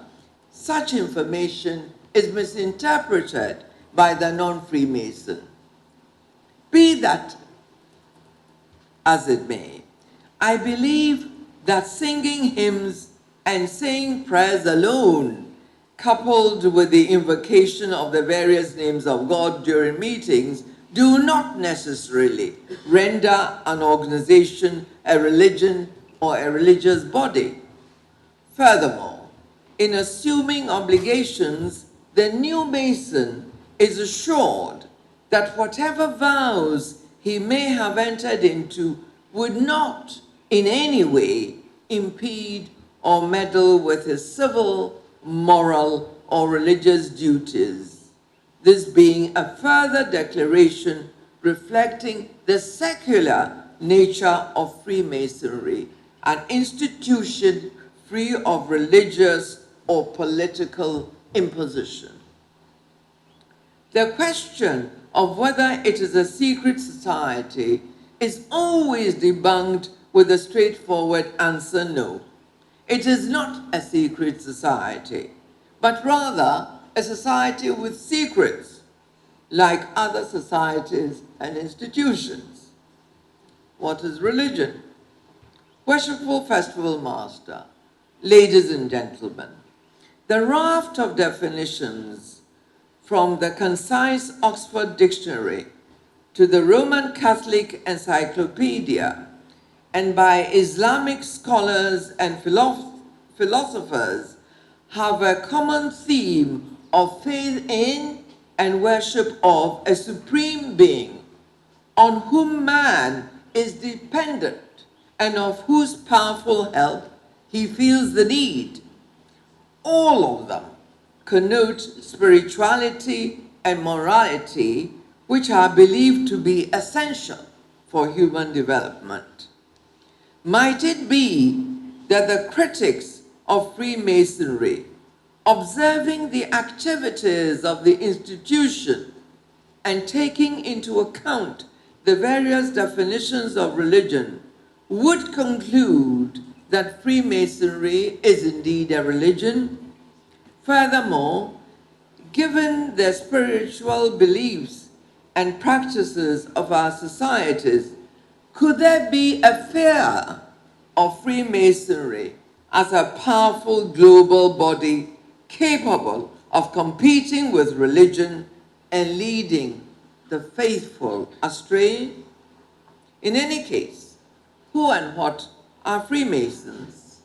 such information is misinterpreted by the non-Freemason. Be that as it may, I believe that singing hymns and saying prayers alone coupled with the invocation of the various names of God during meetings, do not necessarily render an organization a religion or a religious body. Furthermore, in assuming obligations, the new Mason is assured that whatever vows he may have entered into would not in any way impede or meddle with his civil, moral, or religious duties. This being a further declaration reflecting the secular nature of Freemasonry, an institution free of religious or political imposition. The question of whether it is a secret society is always debunked with a straightforward answer no. It is not a secret society, but rather a society with secrets, like other societies and institutions. What is religion? Worshipful Festival Master, ladies and gentlemen, the raft of definitions from the concise Oxford Dictionary to the Roman Catholic Encyclopedia and by Islamic scholars and philosophers have a common theme of faith in and worship of a supreme being on whom man is dependent and of whose powerful help he feels the need. All of them connote spirituality and morality, which are believed to be essential for human development. Might it be that the critics of Freemasonry, observing the activities of the institution and taking into account the various definitions of religion, would conclude that Freemasonry is indeed a religion? Furthermore, given the spiritual beliefs and practices of our societies, could there be a fear of Freemasonry as a powerful global body capable of competing with religion and leading the faithful astray? In any case, who and what are Freemasons?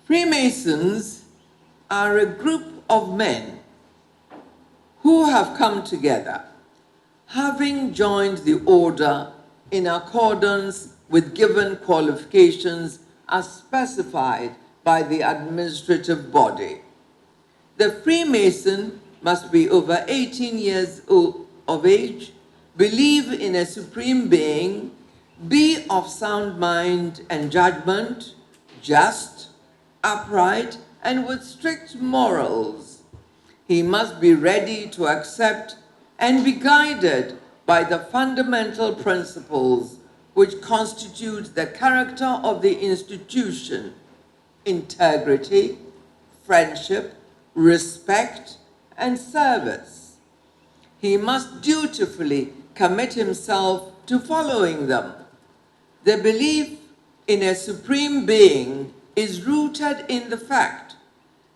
Freemasons are a group of men who have come together, having joined the order in accordance with given qualifications as specified by the administrative body. The Freemason must be over 18 years of age, believe in a supreme being, be of sound mind and judgment, just, upright, and with strict morals. He must be ready to accept and be guided by the fundamental principles which constitute the character of the institution: integrity, friendship, respect, and service. He must dutifully commit himself to following them. The belief in a supreme being is rooted in the fact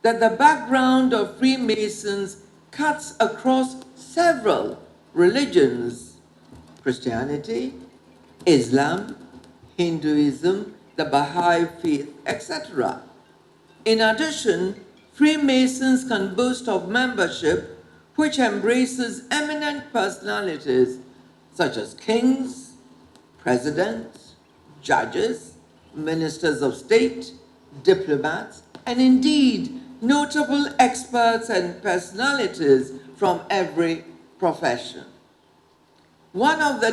that the background of Freemasons cuts across several religions: Christianity, Islam, Hinduism, the Baha'i faith, etc. In addition, Freemasons can boast of membership which embraces eminent personalities such as kings, presidents, judges, ministers of state, diplomats, and indeed notable experts and personalities from every profession. One of the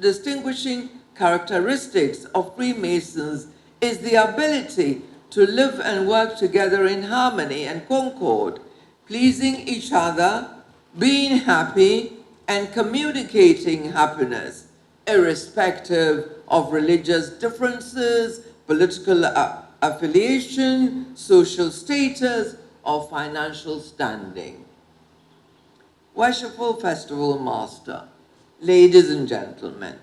distinguishing characteristics of Freemasons is the ability to live and work together in harmony and concord, pleasing each other, being happy, and communicating happiness, irrespective of religious differences, political affiliation, social status, or financial standing. Worshipful Festival Master, ladies and gentlemen,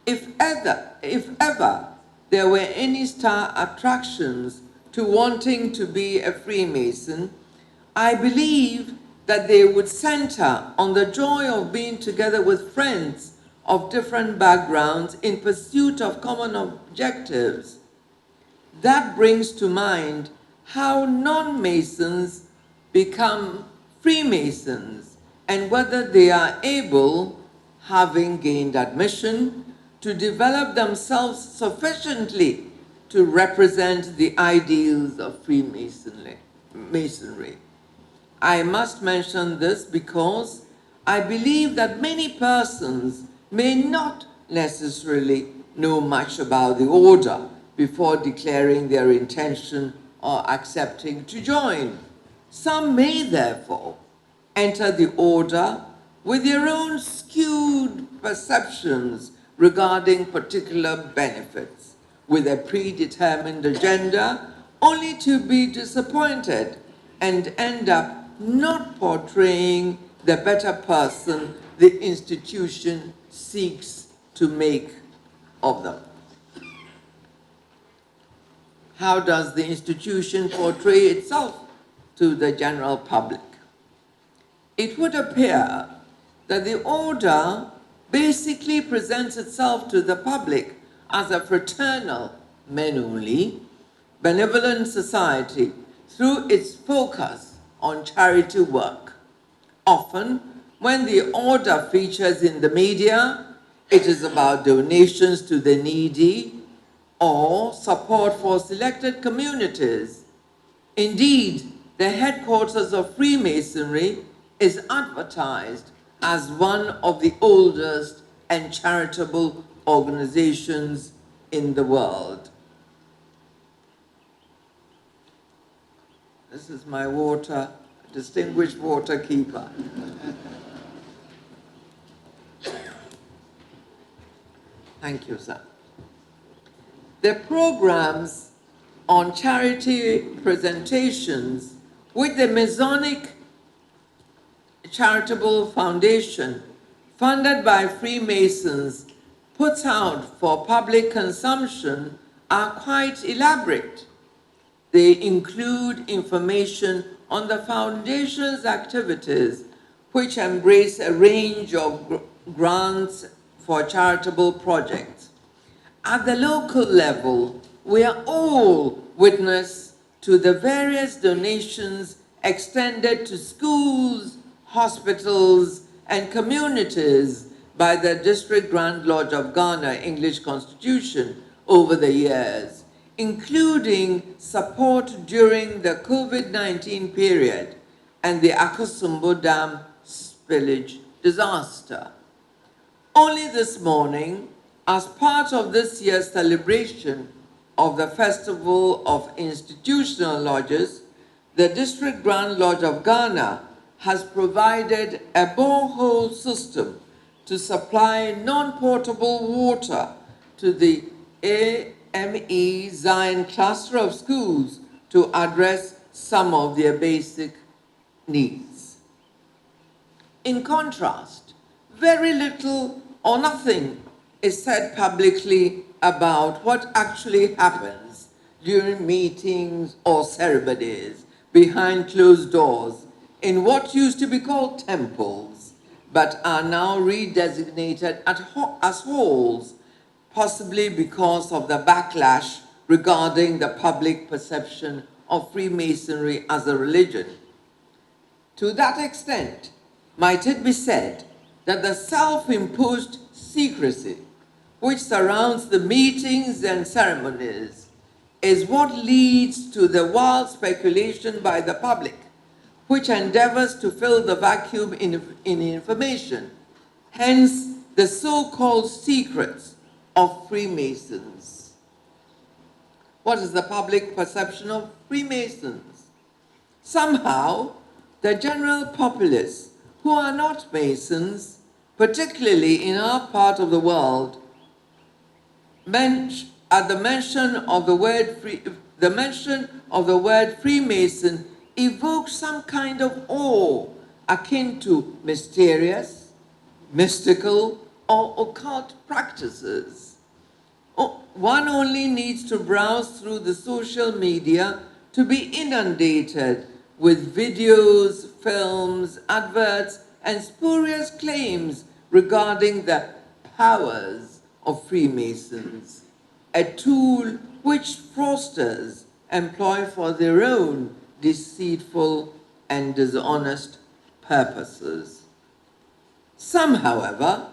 if ever there were any star attractions to wanting to be a Freemason, I believe that they would center on the joy of being together with friends of different backgrounds in pursuit of common objectives. That brings to mind how non-Masons become Freemasons and whether they are able, having gained admission, to develop themselves sufficiently to represent the ideals of Freemasonry. I must mention this because I believe that many persons may not necessarily know much about the order before declaring their intention or accepting to join. Some may therefore enter the order with their own skewed perceptions regarding particular benefits, with a predetermined agenda, only to be disappointed and end up not portraying the better person the institution seeks to make of them. How does the institution portray itself to the general public? It would appear that the order basically presents itself to the public as a fraternal, men only, benevolent society through its focus on charity work. Often, when the order features in the media, it is about donations to the needy or support for selected communities. Indeed, the headquarters of Freemasonry is advertised as one of the oldest and charitable organizations in the world. This is my water, distinguished water keeper. Thank you, sir. The programs on charity presentations with the Masonic Charitable Foundation, funded by Freemasons, puts out for public consumption are quite elaborate. They include information on the foundation's activities, which embrace a range of grants for charitable projects. At the local level, we are all witness to the various donations extended to schools, hospitals, and communities by the District Grand Lodge of Ghana English Constitution over the years, including support during the COVID-19 period and the Akosombo Dam spillage disaster. Only this morning, as part of this year's celebration of the Festival of Institutional Lodges, the District Grand Lodge of Ghana has provided a borehole system to supply non-potable water to the AME Zion cluster of schools to address some of their basic needs. In contrast, very little or nothing is said publicly about what actually happens during meetings or ceremonies behind closed doors in what used to be called temples, but are now redesignated as halls, possibly because of the backlash regarding the public perception of Freemasonry as a religion. To that extent, might it be said that the self-imposed secrecy which surrounds the meetings and ceremonies is what leads to the wild speculation by the public, which endeavors to fill the vacuum in information, hence the so-called secrets of Freemasons. What is the public perception of Freemasons? Somehow, the general populace who are not Masons, particularly in our part of the world, at the mention of the word Freemason evokes some kind of awe akin to mysterious, mystical, or occult practices. One only needs to browse through the social media to be inundated with videos, films, adverts, and spurious claims regarding the powers of Freemasons, a tool which fraudsters employ for their own deceitful and dishonest purposes. Some, however,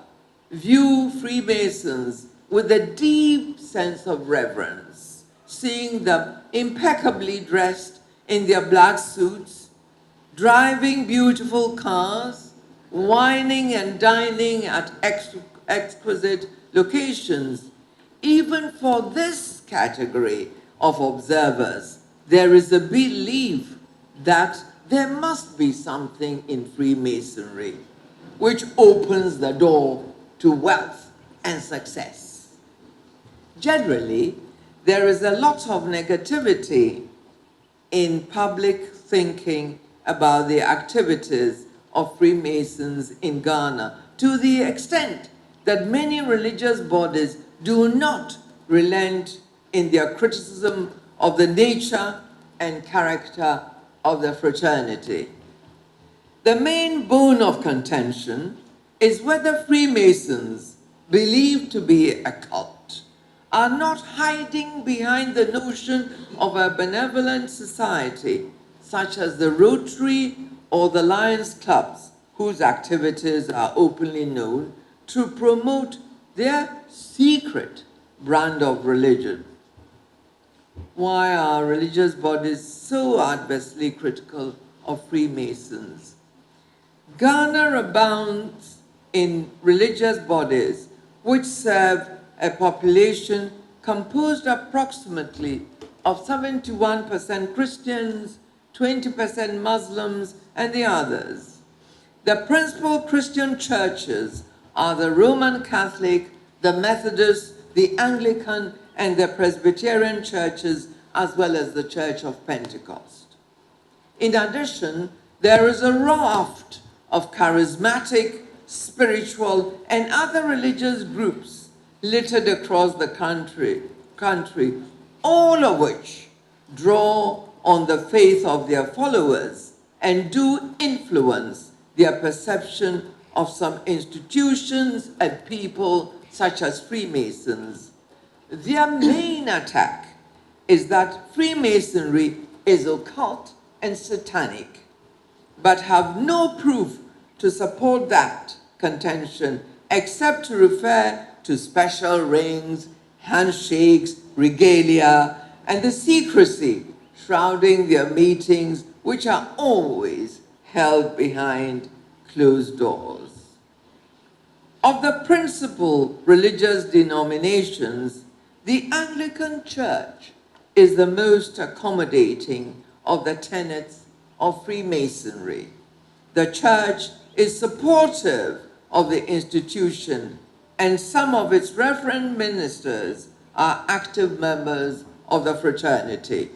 view Freemasons with a deep sense of reverence, seeing them impeccably dressed in their black suits, driving beautiful cars, wining and dining at exquisite locations. Even for this category of observers, there is a belief that there must be something in Freemasonry which opens the door to wealth and success. Generally, there is a lot of negativity in public thinking about the activities of Freemasons in Ghana, to the extent that many religious bodies do not relent in their criticism of the nature and character of the fraternity. The main bone of contention is whether Freemasons, believed to be a cult, are not hiding behind the notion of a benevolent society, such as the Rotary or the Lions Clubs, whose activities are openly known, to promote their secret brand of religion. Why are religious bodies so adversely critical of Freemasons? Ghana abounds in religious bodies which serve a population composed approximately of 71% Christians, 20% Muslims, and the others. The principal Christian churches are the Roman Catholic, the Methodist, the Anglican, and the Presbyterian churches, as well as the Church of Pentecost. In addition, there is a raft of charismatic, spiritual, and other religious groups littered across the country, all of which draw on the faith of their followers and do influence their perception of some institutions and people such as Freemasons. Their main attack is that Freemasonry is occult and satanic, but have no proof to support that contention except to refer to special rings, handshakes, regalia, and the secrecy shrouding their meetings, which are always held behind closed doors. Of the principal religious denominations, the Anglican Church is the most accommodating of the tenets of Freemasonry. The Church is supportive of the institution, and some of its reverend ministers are active members of the fraternity.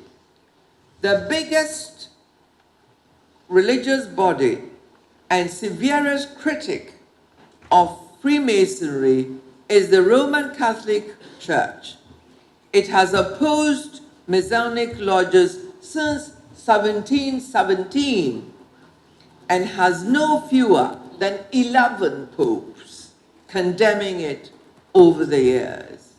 The biggest religious body and severest critic of Freemasonry is the Roman Catholic Church. It has opposed Masonic lodges since 1717 and has no fewer than 11 popes condemning it over the years.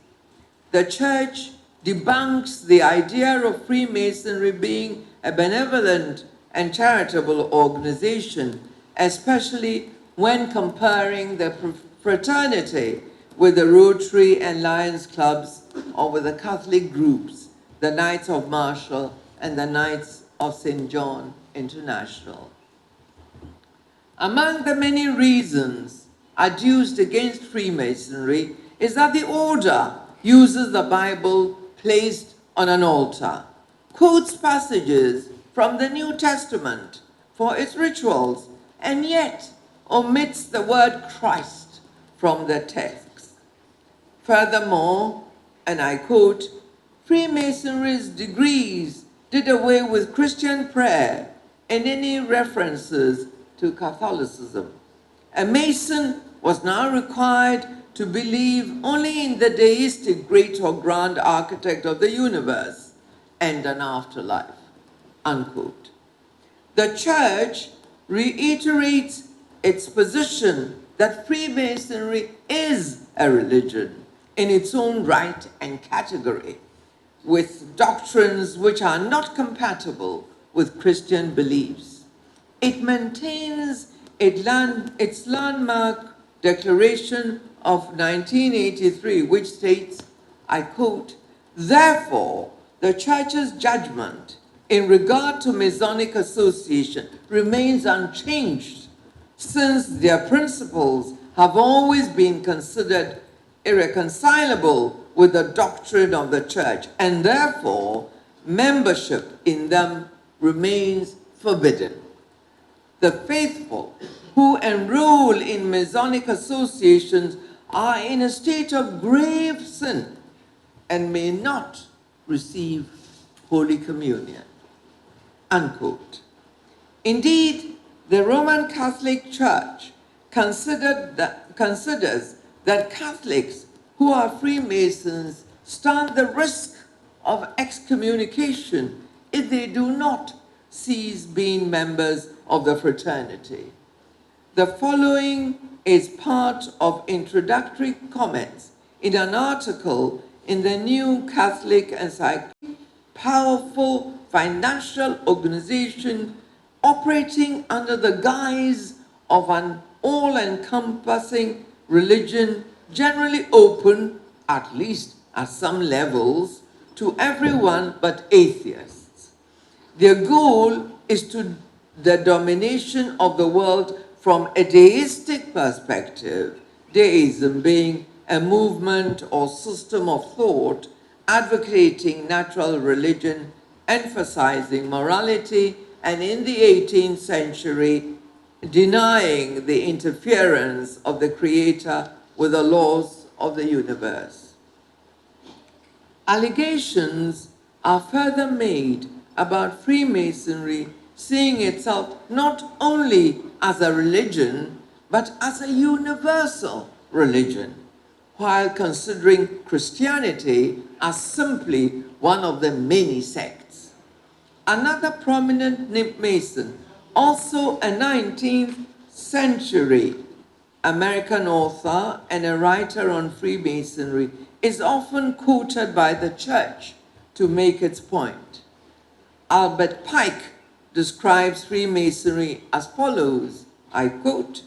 The Church debunks the idea of Freemasonry being a benevolent and charitable organization, especially when comparing the fraternity with the Rotary and Lions Clubs, or with the Catholic groups, the Knights of Marshall and the Knights of St. John International. Among the many reasons adduced against Freemasonry is that the order uses the Bible placed on an altar, quotes passages from the New Testament for its rituals, and yet omits the word Christ from the text. Furthermore, and I quote, Freemasonry's degrees did away with Christian prayer and any references to Catholicism. A Mason was now required to believe only in the deistic great or grand architect of the universe and an afterlife, unquote. The Church reiterates its position that Freemasonry is a religion in its own right and category, with doctrines which are not compatible with Christian beliefs. It maintains its landmark declaration of 1983, which states, I quote, "Therefore, the Church's judgment in regard to Masonic association remains unchanged, since their principles have always been considered irreconcilable with the doctrine of the Church, and therefore membership in them remains forbidden. The faithful who enroll in Masonic associations are in a state of grave sin and may not receive Holy Communion," unquote. Indeed, the Roman Catholic Church considers that Catholics who are Freemasons stand the risk of excommunication if they do not cease being members of the fraternity. The following is part of introductory comments in an article in the New Catholic Encyclopedia, powerful financial organization operating under the guise of an all-encompassing religion, generally open, at least at some levels, to everyone but atheists. Their goal is the domination of the world from a deistic perspective, deism being a movement or system of thought advocating natural religion, emphasizing morality, and in the 18th century, denying the interference of the Creator with the laws of the universe. Allegations are further made about Freemasonry seeing itself not only as a religion, but as a universal religion, while considering Christianity as simply one of the many sects. Another prominent Mason, also a 19th century American author and a writer on Freemasonry, is often quoted by the Church to make its point. Albert Pike describes Freemasonry as follows, I quote,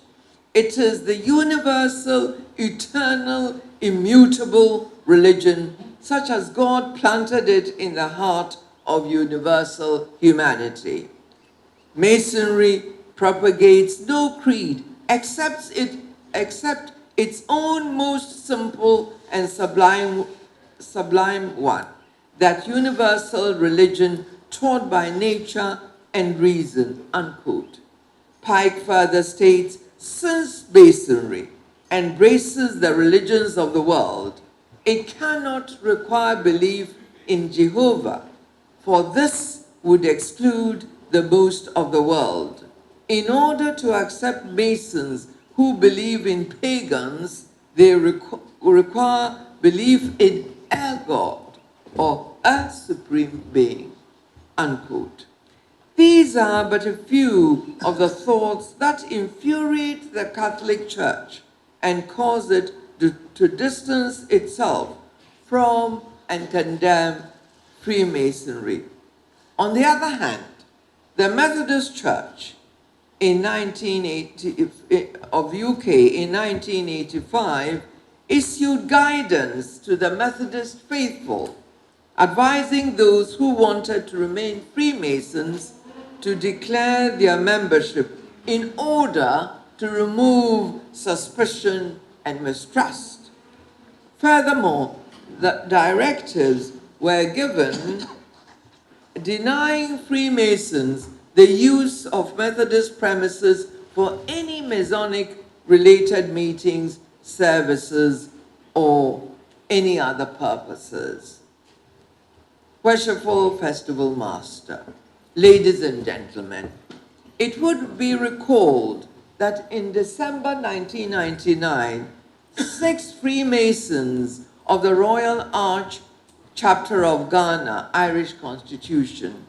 "It is the universal, eternal, immutable religion such as God planted it in the heart of universal humanity. Masonry propagates no creed except its own most simple and sublime one, that universal religion taught by nature and reason," unquote. Pike further states, since Masonry embraces the religions of the world, it cannot require belief in Jehovah, for this would exclude the most of the world. In order to accept Masons who believe in pagans, they require belief in a God or a supreme being, unquote. These are but a few of the thoughts that infuriate the Catholic Church and cause it to distance itself from and condemn Freemasonry. On the other hand, the Methodist Church of UK in 1985 issued guidance to the Methodist faithful, advising those who wanted to remain Freemasons to declare their membership in order to remove suspicion and mistrust. Furthermore, the directives were given denying Freemasons the use of Methodist premises for any Masonic-related meetings, services, or any other purposes. Worshipful Festival Master, ladies and gentlemen, it would be recalled that in December 1999, 6 Freemasons of the Royal Arch Chapter of Ghana, Irish Constitution,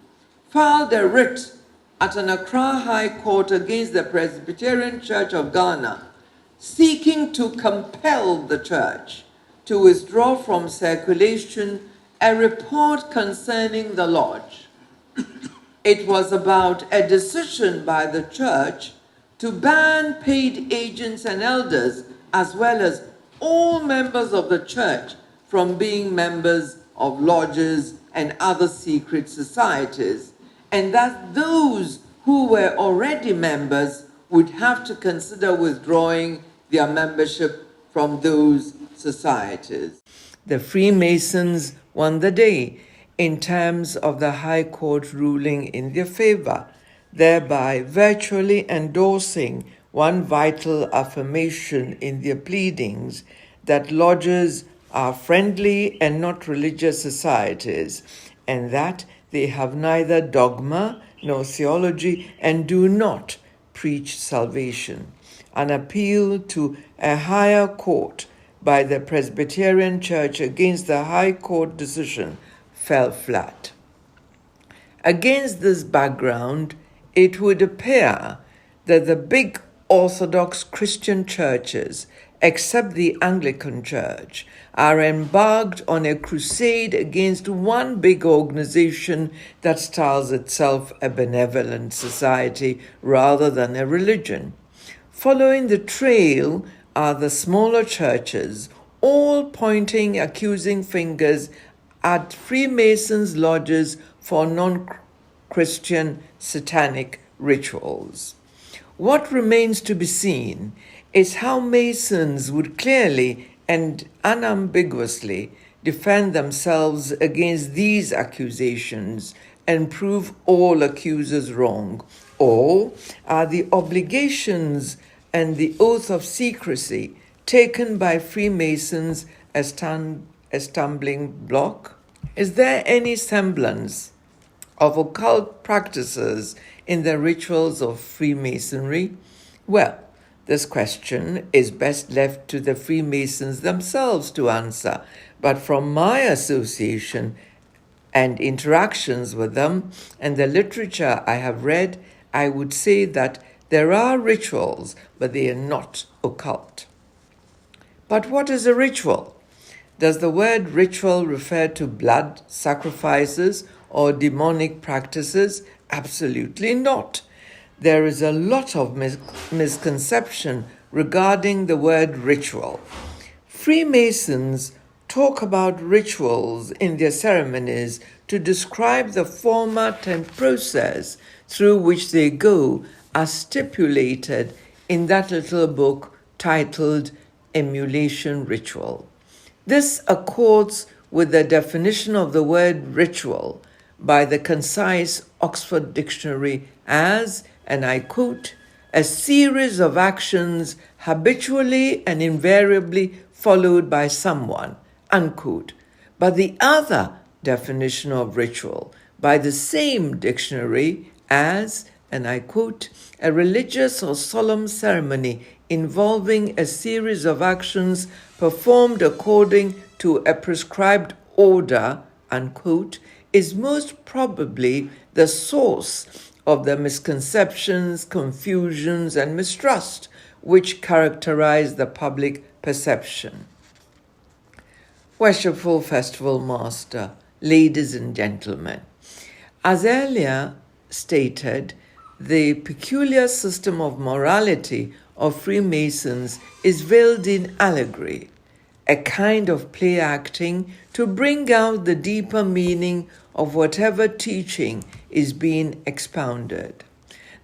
filed a writ at an Accra High Court against the Presbyterian Church of Ghana, seeking to compel the church to withdraw from circulation a report concerning the lodge. It was about a decision by the church to ban paid agents and elders, as well as all members of the church, from being members of lodges and other secret societies, and that those who were already members would have to consider withdrawing their membership from those societies. The Freemasons won the day in terms of the High Court ruling in their favor, thereby virtually endorsing one vital affirmation in their pleadings, that lodges are friendly and not religious societies, and that they have neither dogma nor theology and do not preach salvation. An appeal to a higher court by the Presbyterian Church against the High Court decision fell flat. Against this background, it would appear that the big Orthodox Christian churches, except the Anglican Church, are embarked on a crusade against one big organization that styles itself a benevolent society rather than a religion. Following the trail are the smaller churches, all pointing accusing fingers at Freemasons' lodges for non-Christian satanic rituals. What remains to be seen is how Masons would clearly and unambiguously defend themselves against these accusations and prove all accusers wrong, or are the obligations and the oath of secrecy taken by Freemasons a stumbling block? Is there any semblance of occult practices in the rituals of Freemasonry? Well, this question is best left to the Freemasons themselves to answer, but from my association and interactions with them and the literature I have read, I would say that there are rituals, but they are not occult. But what is a ritual? Does the word ritual refer to blood sacrifices or demonic practices? Absolutely not. There is a lot of misconception regarding the word ritual. Freemasons talk about rituals in their ceremonies to describe the format and process through which they go, as stipulated in that little book titled Emulation Ritual. This accords with the definition of the word ritual by the concise Oxford Dictionary as, and I quote, a series of actions habitually and invariably followed by someone, unquote. But the other definition of ritual by the same dictionary as, and I quote, a religious or solemn ceremony involving a series of actions performed according to a prescribed order, unquote, is most probably the source of the misconceptions, confusions, and mistrust which characterize the public perception. Worshipful Festival Master, ladies and gentlemen, as earlier stated, the peculiar system of morality of Freemasons is veiled in allegory, a kind of play acting to bring out the deeper meaning of whatever teaching is being expounded.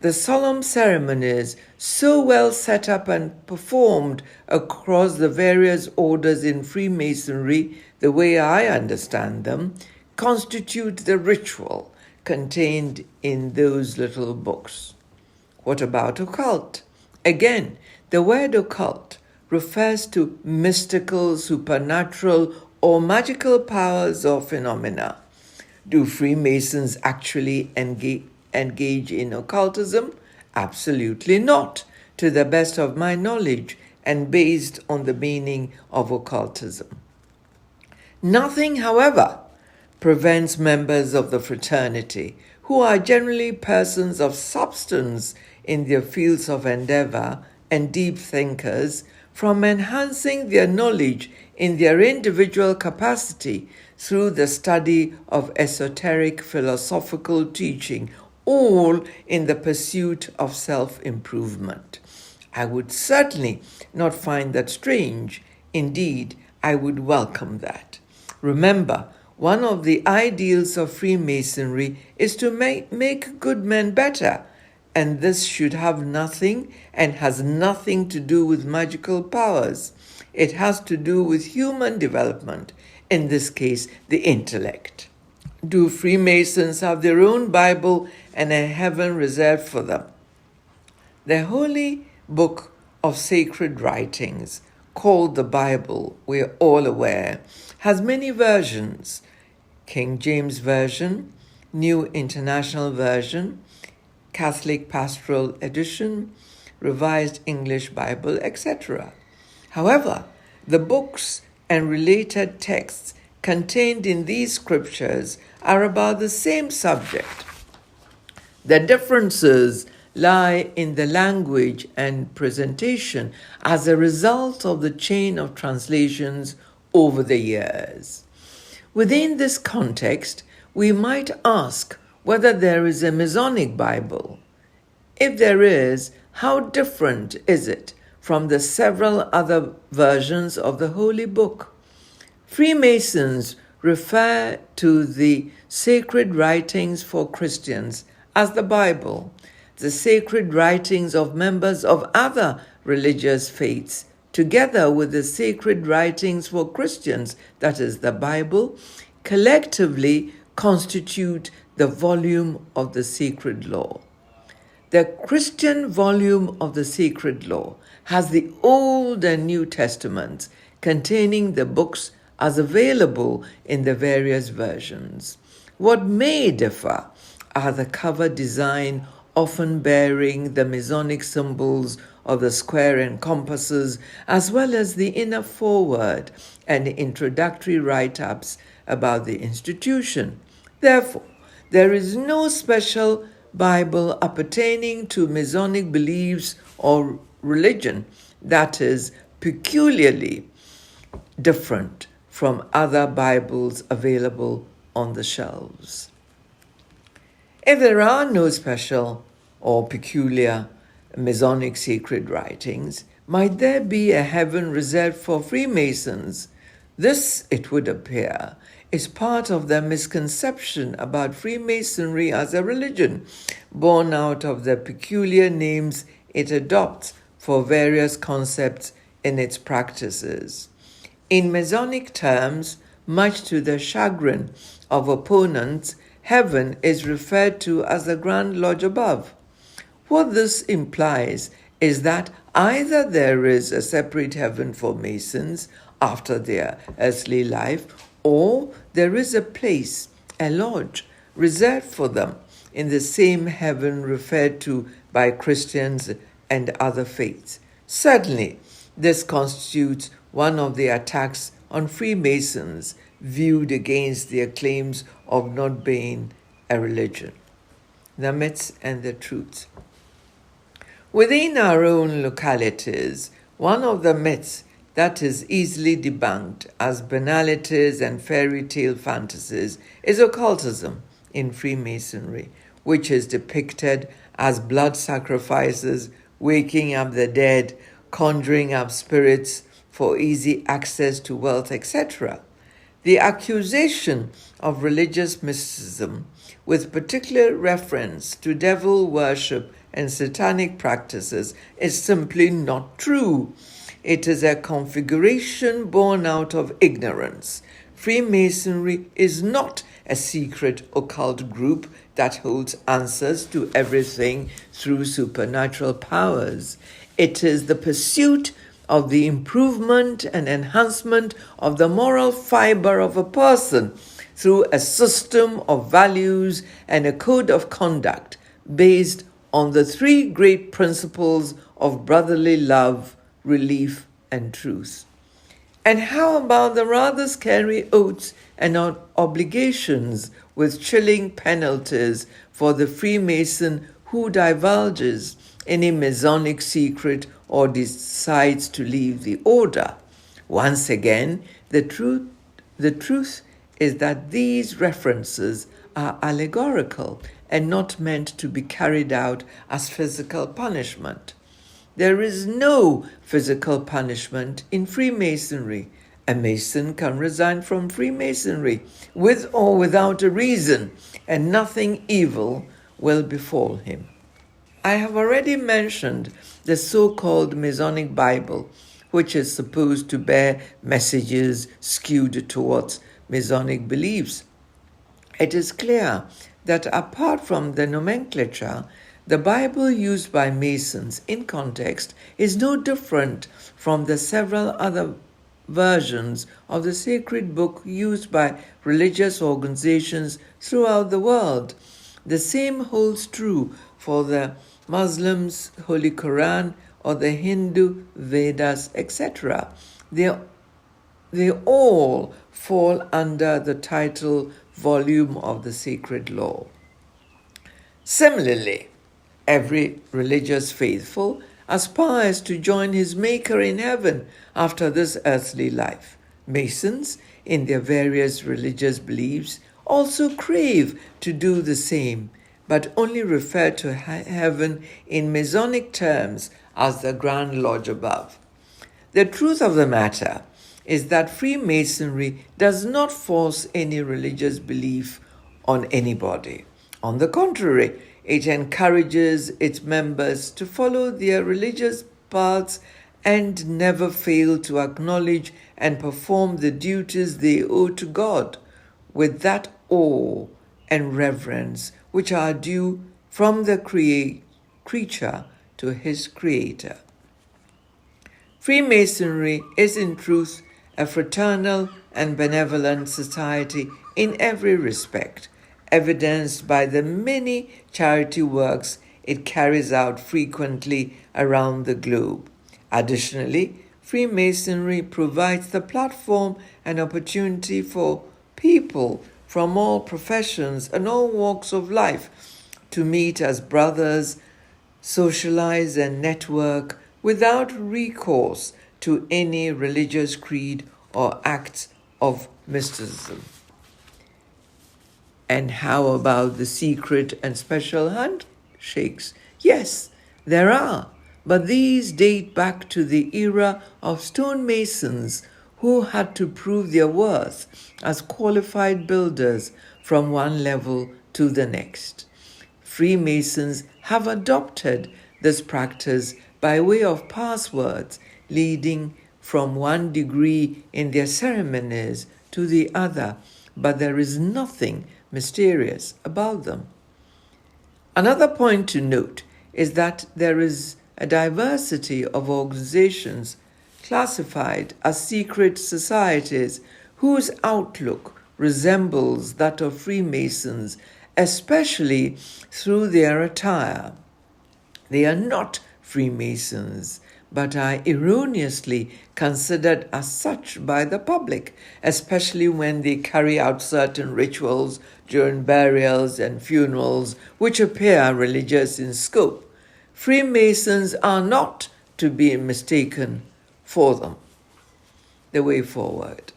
The solemn ceremonies, so well set up and performed across the various orders in Freemasonry, the way I understand them, constitute the ritual contained in those little books. What about occult? Again, the word occult refers to mystical, supernatural, or magical powers or phenomena. Do Freemasons actually engage in occultism? Absolutely not. To the best of my knowledge, and based on the meaning of occultism. Nothing, however, prevents members of the fraternity, who are generally persons of substance in their fields of endeavor and deep thinkers, from enhancing their knowledge in their individual capacity through the study of esoteric philosophical teaching, all in the pursuit of self-improvement. I would certainly not find that strange. Indeed, I would welcome that. Remember, one of the ideals of Freemasonry is to make good men better, and this should have nothing and has nothing to do with magical powers. It has to do with human development, in this case, the intellect. Do Freemasons have their own Bible and a heaven reserved for them? The Holy Book of Sacred Writings, called the Bible, we're all aware, has many versions: King James Version, New International Version, Catholic Pastoral Edition, Revised English Bible, etc. However, the books and related texts contained in these scriptures are about the same subject. The differences lie in the language and presentation as a result of the chain of translations over the years. Within this context, we might ask whether there is a Masonic Bible. If there is, how different is it from the several other versions of the Holy Book? Freemasons refer to the sacred writings for Christians as the Bible. The sacred writings of members of other religious faiths, together with the sacred writings for Christians, that is the Bible, collectively constitute the volume of the sacred law. The Christian volume of the sacred law has the Old and New Testaments containing the books as available in the various versions. What may differ are the cover design, often bearing the Masonic symbols of the square and compasses, as well as the inner foreword and introductory write-ups about the institution. Therefore, there is no special Bible appertaining to Masonic beliefs or religion that is peculiarly different from other Bibles available on the shelves. If there are no special or peculiar Masonic sacred writings, might there be a heaven reserved for Freemasons? This, it would appear, is part of the misconception about Freemasonry as a religion, born out of the peculiar names it adopts for various concepts in its practices. In Masonic terms, much to the chagrin of opponents, heaven is referred to as the Grand Lodge above. What this implies is that either there is a separate heaven for Masons after their earthly life, or there is a place, a lodge, reserved for them in the same heaven referred to by Christians and other faiths. Certainly, this constitutes one of the attacks on Freemasons viewed against their claims of not being a religion. The myths and the truths. Within our own localities, one of the myths that is easily debunked as banalities and fairy tale fantasies is occultism in Freemasonry, which is depicted as blood sacrifices, waking up the dead, conjuring up spirits for easy access to wealth, etc. The accusation of religious mysticism, with particular reference to devil worship and satanic practices, is simply not true. It is a configuration born out of ignorance. Freemasonry is not a secret occult group that holds answers to everything through supernatural powers. It is the pursuit of the improvement and enhancement of the moral fiber of a person through a system of values and a code of conduct based on the three great principles of brotherly love, relief, and truth. And how about the rather scary oaths and obligations with chilling penalties for the Freemason who divulges any Masonic secret or decides to leave the order? Once again, the truth is that these references are allegorical and not meant to be carried out as physical punishment. There is no physical punishment in Freemasonry. A Mason can resign from Freemasonry with or without a reason, and nothing evil will befall him. I have already mentioned the so-called Masonic Bible, which is supposed to bear messages skewed towards Masonic beliefs. It is clear that apart from the nomenclature, the Bible used by Masons in context is no different from the several other versions of the sacred book used by religious organizations throughout the world. The same holds true for the Muslims' Holy Quran or the Hindu Vedas, etc. They all fall under the title volume of the sacred law. Similarly, every religious faithful aspires to join his Maker in heaven after this earthly life. Masons, in their various religious beliefs, also crave to do the same, but only refer to heaven in Masonic terms as the Grand Lodge above. The truth of the matter is that Freemasonry does not force any religious belief on anybody. On the contrary, it encourages its members to follow their religious paths and never fail to acknowledge and perform the duties they owe to God with that awe and reverence which are due from the creature to his creator. Freemasonry is in truth a fraternal and benevolent society in every respect, evidenced by the many charity works it carries out frequently around the globe. Additionally, Freemasonry provides the platform and opportunity for people from all professions and all walks of life to meet as brothers, socialize, and network without recourse to any religious creed or acts of mysticism. And how about the secret and special handshakes? Yes, there are, but these date back to the era of stonemasons who had to prove their worth as qualified builders from one level to the next. Freemasons have adopted this practice by way of passwords leading from one degree in their ceremonies to the other, but there is nothing mysterious about them. Another point to note is that there is a diversity of organizations classified as secret societies whose outlook resembles that of Freemasons, especially through their attire. They are not Freemasons, but are erroneously considered as such by the public, especially when they carry out certain rituals during burials and funerals which appear religious in scope. Freemasons are not to be mistaken for them. The way forward.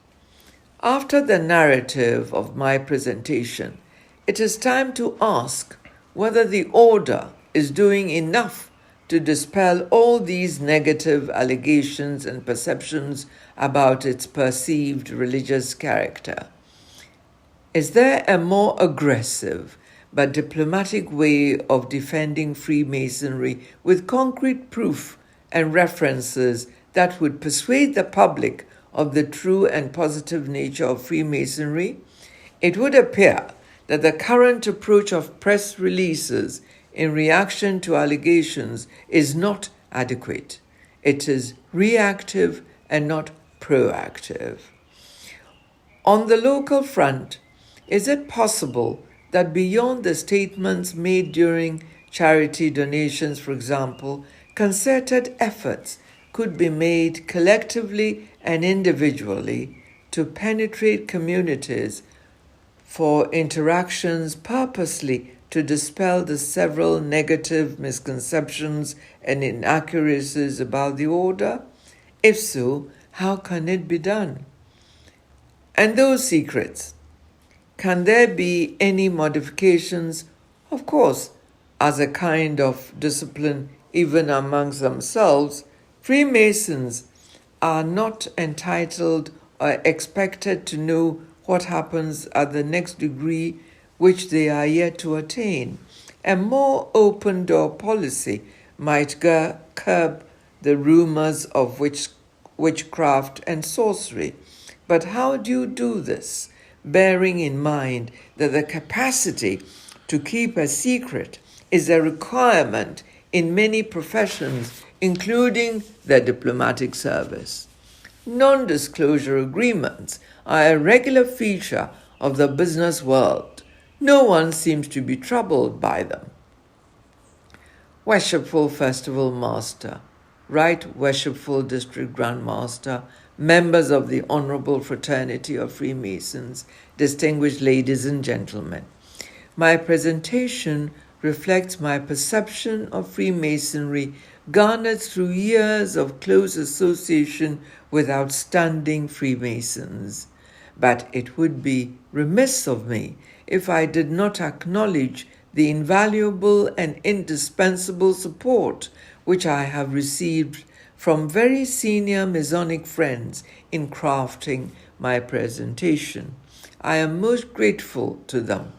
After the narrative of my presentation, it is time to ask whether the order is doing enough to dispel all these negative allegations and perceptions about its perceived religious character. Is there a more aggressive but diplomatic way of defending Freemasonry with concrete proof and references that would persuade the public of the true and positive nature of Freemasonry? It would appear that the current approach of press releases in reaction to allegations is not adequate. It is reactive and not proactive. On the local front, is it possible that beyond the statements made during charity donations, for example, concerted efforts could be made collectively and individually to penetrate communities for interactions purposely to dispel the several negative misconceptions and inaccuracies about the order? If so, how can it be done? And those secrets, can there be any modifications? Of course, as a kind of discipline, even amongst themselves, Freemasons are not entitled or expected to know what happens at the next degree which they are yet to attain. A more open door policy might curb the rumors of witchcraft and sorcery. But how do you do this, bearing in mind that the capacity to keep a secret is a requirement in many professions, including the diplomatic service? Non-disclosure agreements are a regular feature of the business world. No one seems to be troubled by them. Worshipful Festival Master, Right Worshipful District Grand Master, members of the Honorable Fraternity of Freemasons, distinguished ladies and gentlemen, my presentation reflects my perception of Freemasonry garnered through years of close association with outstanding Freemasons. But it would be remiss of me if I did not acknowledge the invaluable and indispensable support which I have received from very senior Masonic friends in crafting my presentation. I am most grateful to them.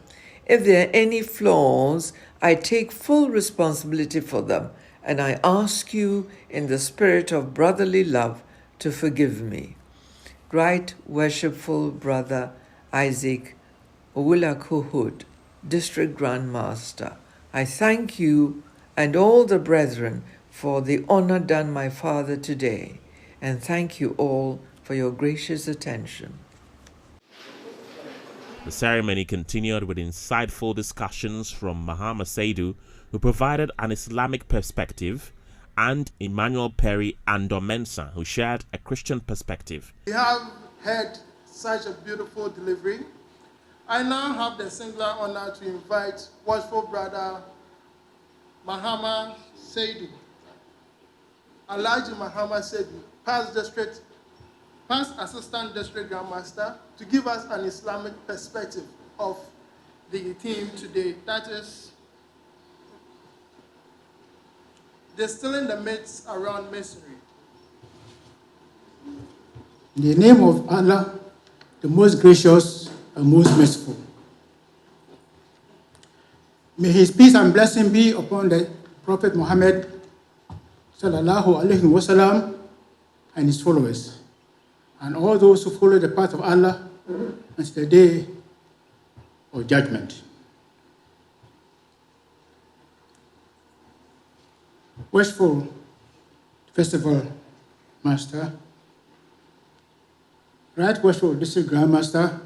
If there are any flaws, I take full responsibility for them, and I ask you in the spirit of brotherly love to forgive me. Right Worshipful Brother Isaac Owulakohood, District Grand Master, I thank you and all the brethren for the honor done my father today, and thank you all for your gracious attention. The ceremony continued with insightful discussions from Mahama Saidu, who provided an Islamic perspective, and Emmanuel Perry Andomensa, who shared a Christian perspective. We have heard such a beautiful delivery. I now have the singular honor to invite Watchful Brother Mahama Saidu, Alhaji Mahama Saidu, past Assistant District Grand Master, to give us an Islamic perspective of the theme today, that is distilling the myths around Masonry. In the name of Allah, the most gracious and most merciful. May his peace and blessing be upon the Prophet Muhammad sallallahu alaihi wasallam and his followers, and all those who follow the path of Allah until the day of judgment. Worshipful Festival Master, Right Worshipful District Grand Master,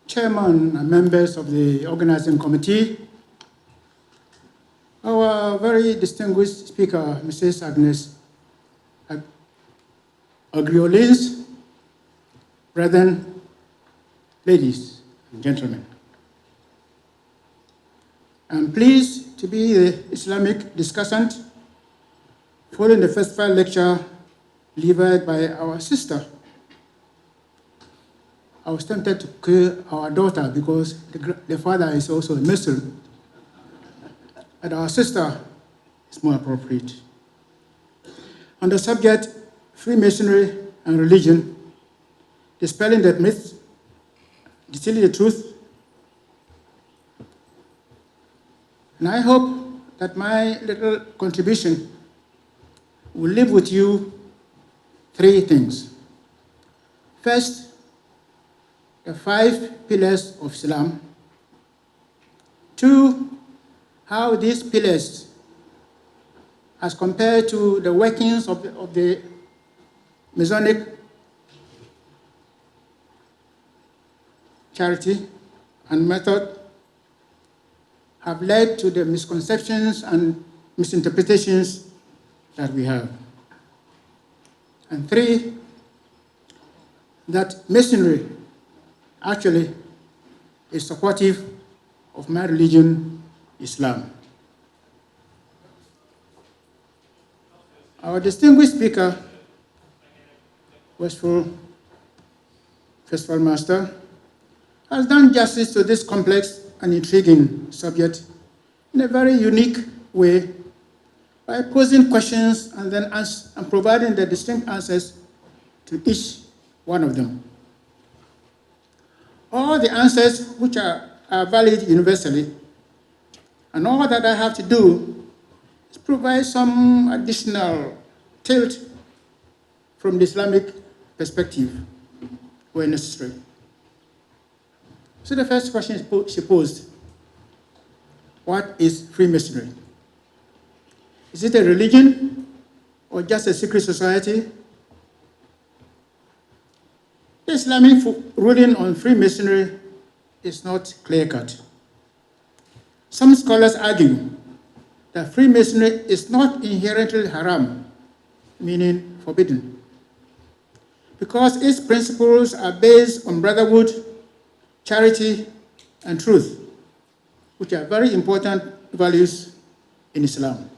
Chairman and members of the organizing committee, our very distinguished speaker, Mrs. Agnes Agriolins, brethren, ladies and gentlemen. I'm pleased to be the Islamic discussant following the festival lecture delivered by our sister. I was tempted to call our daughter because the father is also a Muslim, but our sister is more appropriate. On the subject, Freemasonry and religion, dispelling the myths, distilling the truth. And I hope that my little contribution will leave with you three things. First, the 5 pillars of Islam. 2, how these pillars, as compared to the workings of the Masonic charity and method, have led to the misconceptions and misinterpretations that we have. And 3, that Masonry actually is supportive of my religion, Islam. Our distinguished speaker, Westfall Festival Master, has done justice to this complex and intriguing subject in a very unique way by posing questions and then and providing the distinct answers to each one of them. All the answers which are valid universally, and all that I have to do is provide some additional tilt from the Islamic perspective where necessary. So the first question she posed, what is Freemasonry? Is it a religion or just a secret society? The Islamic ruling on Freemasonry is not clear-cut. Some scholars argue that Freemasonry is not inherently haram, meaning forbidden, because its principles are based on brotherhood, charity, and truth, which are very important values in Islam.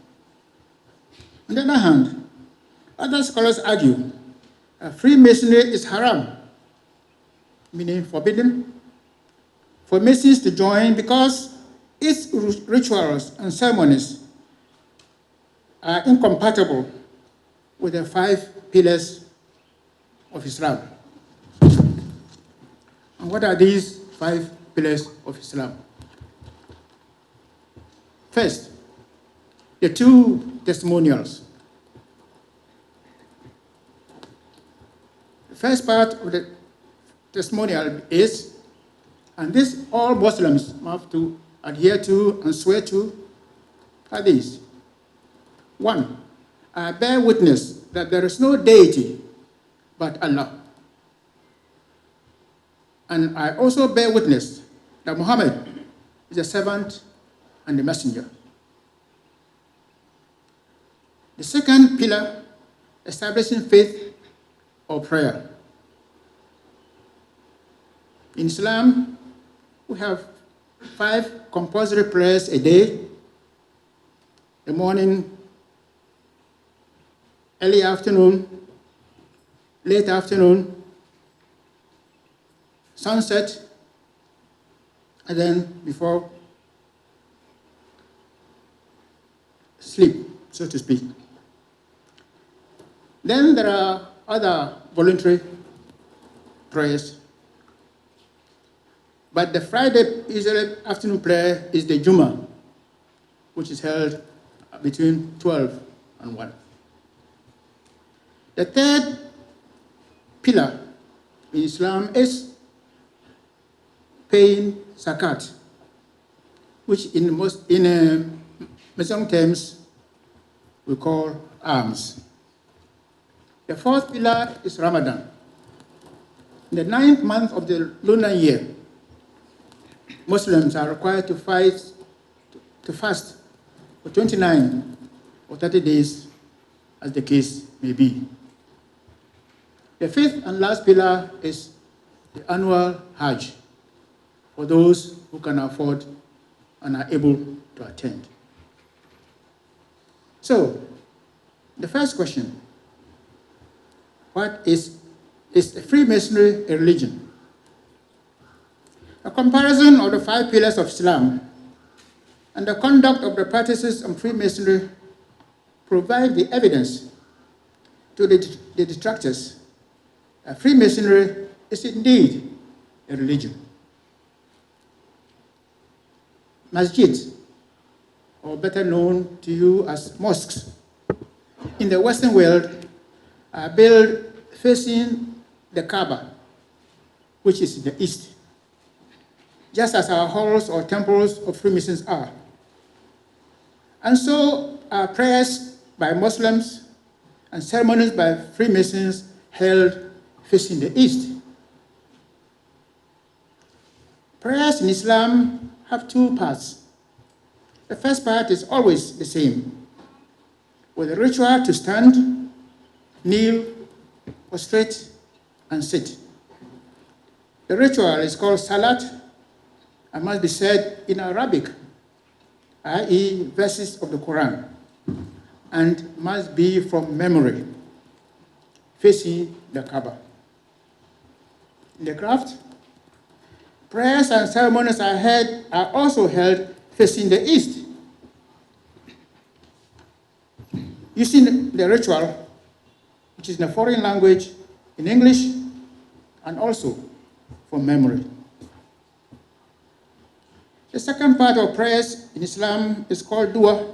On the other hand, other scholars argue that Freemasonry is haram, meaning forbidden, for Masons to join because its rituals and ceremonies are incompatible with the 5 pillars of Islam. And what are these 5 pillars of Islam? First, the 2 testimonials. The first part of the testimonial is, and this all Muslims have to adhere to and swear to, are these. 1, I bear witness that there is no deity but Allah. And I also bear witness that Muhammad is a servant and a messenger. The second pillar, establishing faith or prayer. In Islam, we have 5 compulsory prayers a day: the morning, early afternoon, late afternoon, sunset, and then before sleep, so to speak. Then there are other voluntary prayers. But the Friday usually afternoon prayer is the Jummah, which is held between 12 and 1. The third pillar in Islam is paying zakat, which in Muslim terms we call alms. The fourth pillar is Ramadan. In the 9th month of the lunar year, Muslims are required to fast for 29 or 30 days, as the case may be. The 5th and last pillar is the annual Hajj, for those who can afford and are able to attend. So, the first question, what is Freemasonry a religion? A comparison of the 5 pillars of Islam and the conduct of the practices of Freemasonry provide the evidence to the detractors that Freemasonry is indeed a religion. Masjids, or better known to you as mosques, in the Western world are built facing the Kaaba, which is in the east, just as our halls or temples of Freemasons are. And so are prayers by Muslims and ceremonies by Freemasons held facing the east. Prayers in Islam have 2 parts. The first part is always the same, with a ritual to stand, kneel, prostrate, and sit. The ritual is called Salat and must be said in Arabic, i.e. verses of the Quran, and must be from memory, facing the Kaaba. In the craft, prayers and ceremonies are also held facing the east. Using the ritual, which is in a foreign language, in English, and also from memory. The second part of prayers in Islam is called dua,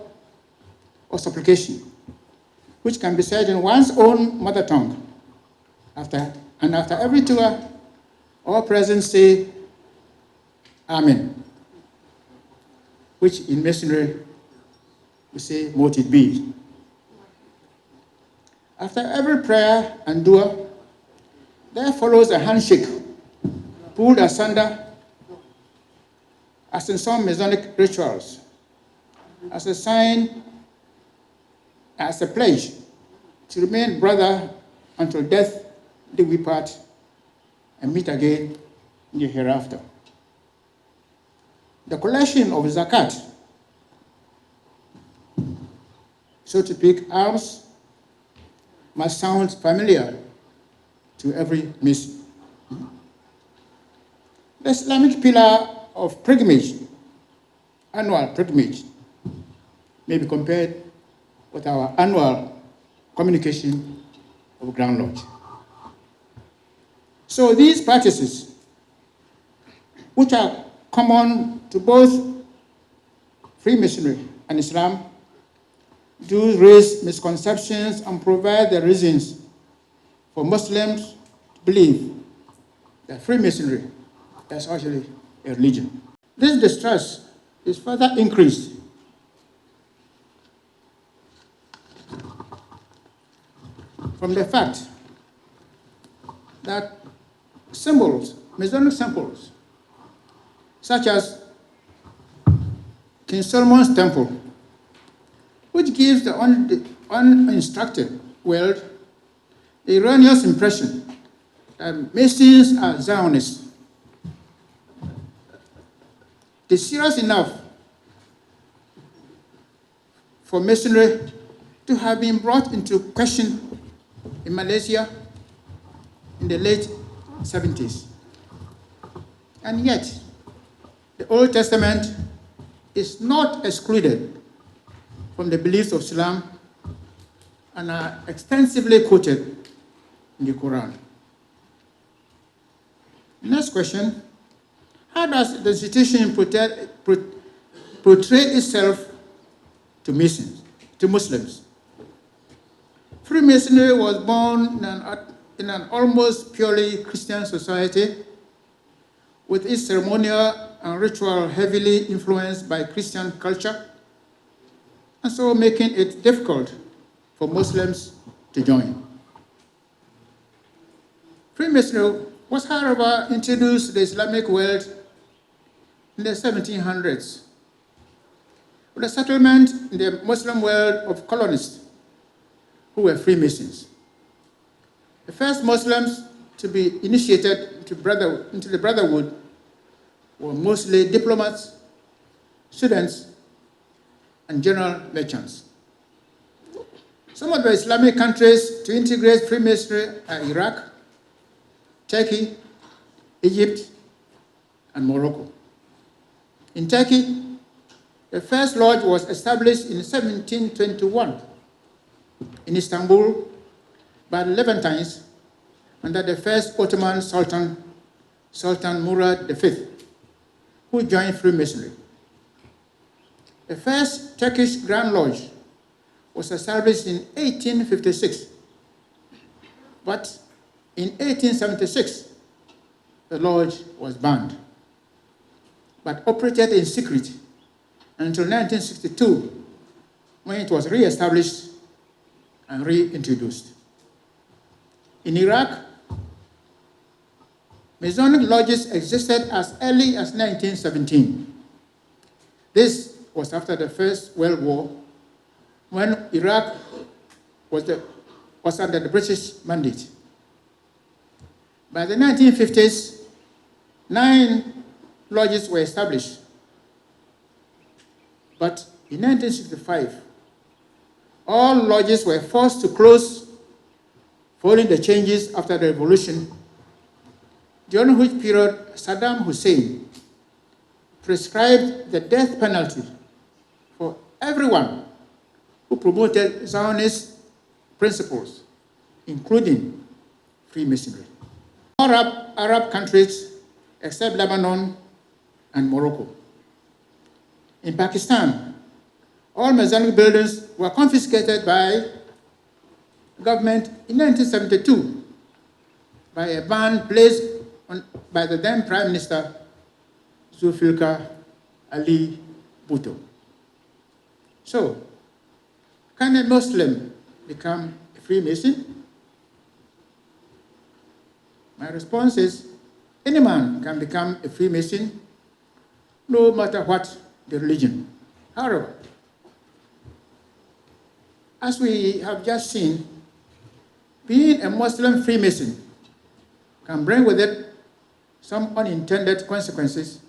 or supplication, which can be said in one's own mother tongue. After every dua, all present say Amen, which in Masonry we say, mote it be. After every prayer and dua, there follows a handshake, pulled asunder, as in some Masonic rituals, as a sign, as a pledge to remain brother until death do we part and meet again in the hereafter. The collection of zakat, so to speak, alms, must sound familiar to every Mason. The Islamic pillar of pilgrimage, annual pilgrimage, may be compared with our annual communication of Grand Lodge. So these practices, which are common to both Freemasonry and Islam, do raise misconceptions and provide the reasons for Muslims to believe that Freemasonry is actually a religion. This distrust is further increased from the fact that symbols, Masonic symbols, such as King Solomon's Temple, which gives the uninstructed world the erroneous impression that Masons are Zionists. It is serious enough for Masonry to have been brought into question in Malaysia in the late 70s. And yet, the Old Testament is not excluded from the beliefs of Islam and are extensively quoted in the Quran. Next question, how does the institution portray itself to Masons, to Muslims? Freemasonry was born in an almost purely Christian society, with its ceremonial and ritual heavily influenced by Christian culture, and so making it difficult for Muslims to join. Freemasonry was, however, introduced to the Islamic world in the 1700s, with a settlement in the Muslim world of colonists who were Freemasons. The first Muslims to be initiated into the Brotherhood were mostly diplomats, students, and general merchants. Some of the Islamic countries to integrate Freemasonry are Iraq, Turkey, Egypt, and Morocco. In Turkey, the first lodge was established in 1721 in Istanbul by the Levantines under the first Ottoman Sultan, Sultan Murad V, who joined Freemasonry. The first Turkish Grand Lodge was established in 1856, but in 1876, the lodge was banned, but operated in secret until 1962, when it was re-established and reintroduced. In Iraq, Masonic lodges existed as early as 1917. This was after the First World War, when Iraq was under the British mandate, By the 1950s, 9 lodges were established. But in 1965, all lodges were forced to close following the changes after the revolution, during which period Saddam Hussein prescribed the death penalty for everyone who promoted Zionist principles, including Freemasonry. All Arab countries except Lebanon and Morocco. In Pakistan, all Masonic buildings were confiscated by government in 1972 by a ban placed on by the then Prime Minister Zulfikar Ali Bhutto. So, can a Muslim become a Freemason? My response is, any man can become a Freemason, no matter what the religion. However, as we have just seen, being a Muslim Freemason can bring with it some unintended consequences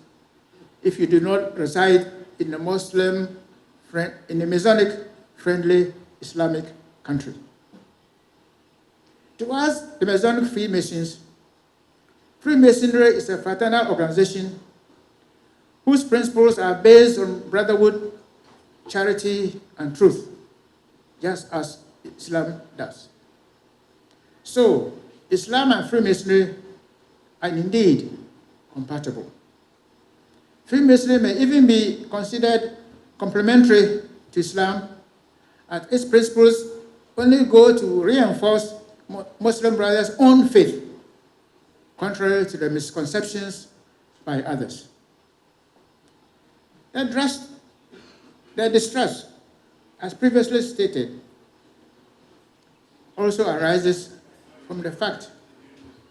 if you do not reside in a Masonic-friendly Islamic country. To us, the Masonic Freemasons, Freemasonry is a fraternal organization whose principles are based on brotherhood, charity, and truth, just as Islam does. So, Islam and Freemasonry are indeed compatible. Freemasonry may even be considered complementary to Islam, as its principles only go to reinforce Muslim brothers' own faith, contrary to the misconceptions by others. The distrust, as previously stated, also arises from the fact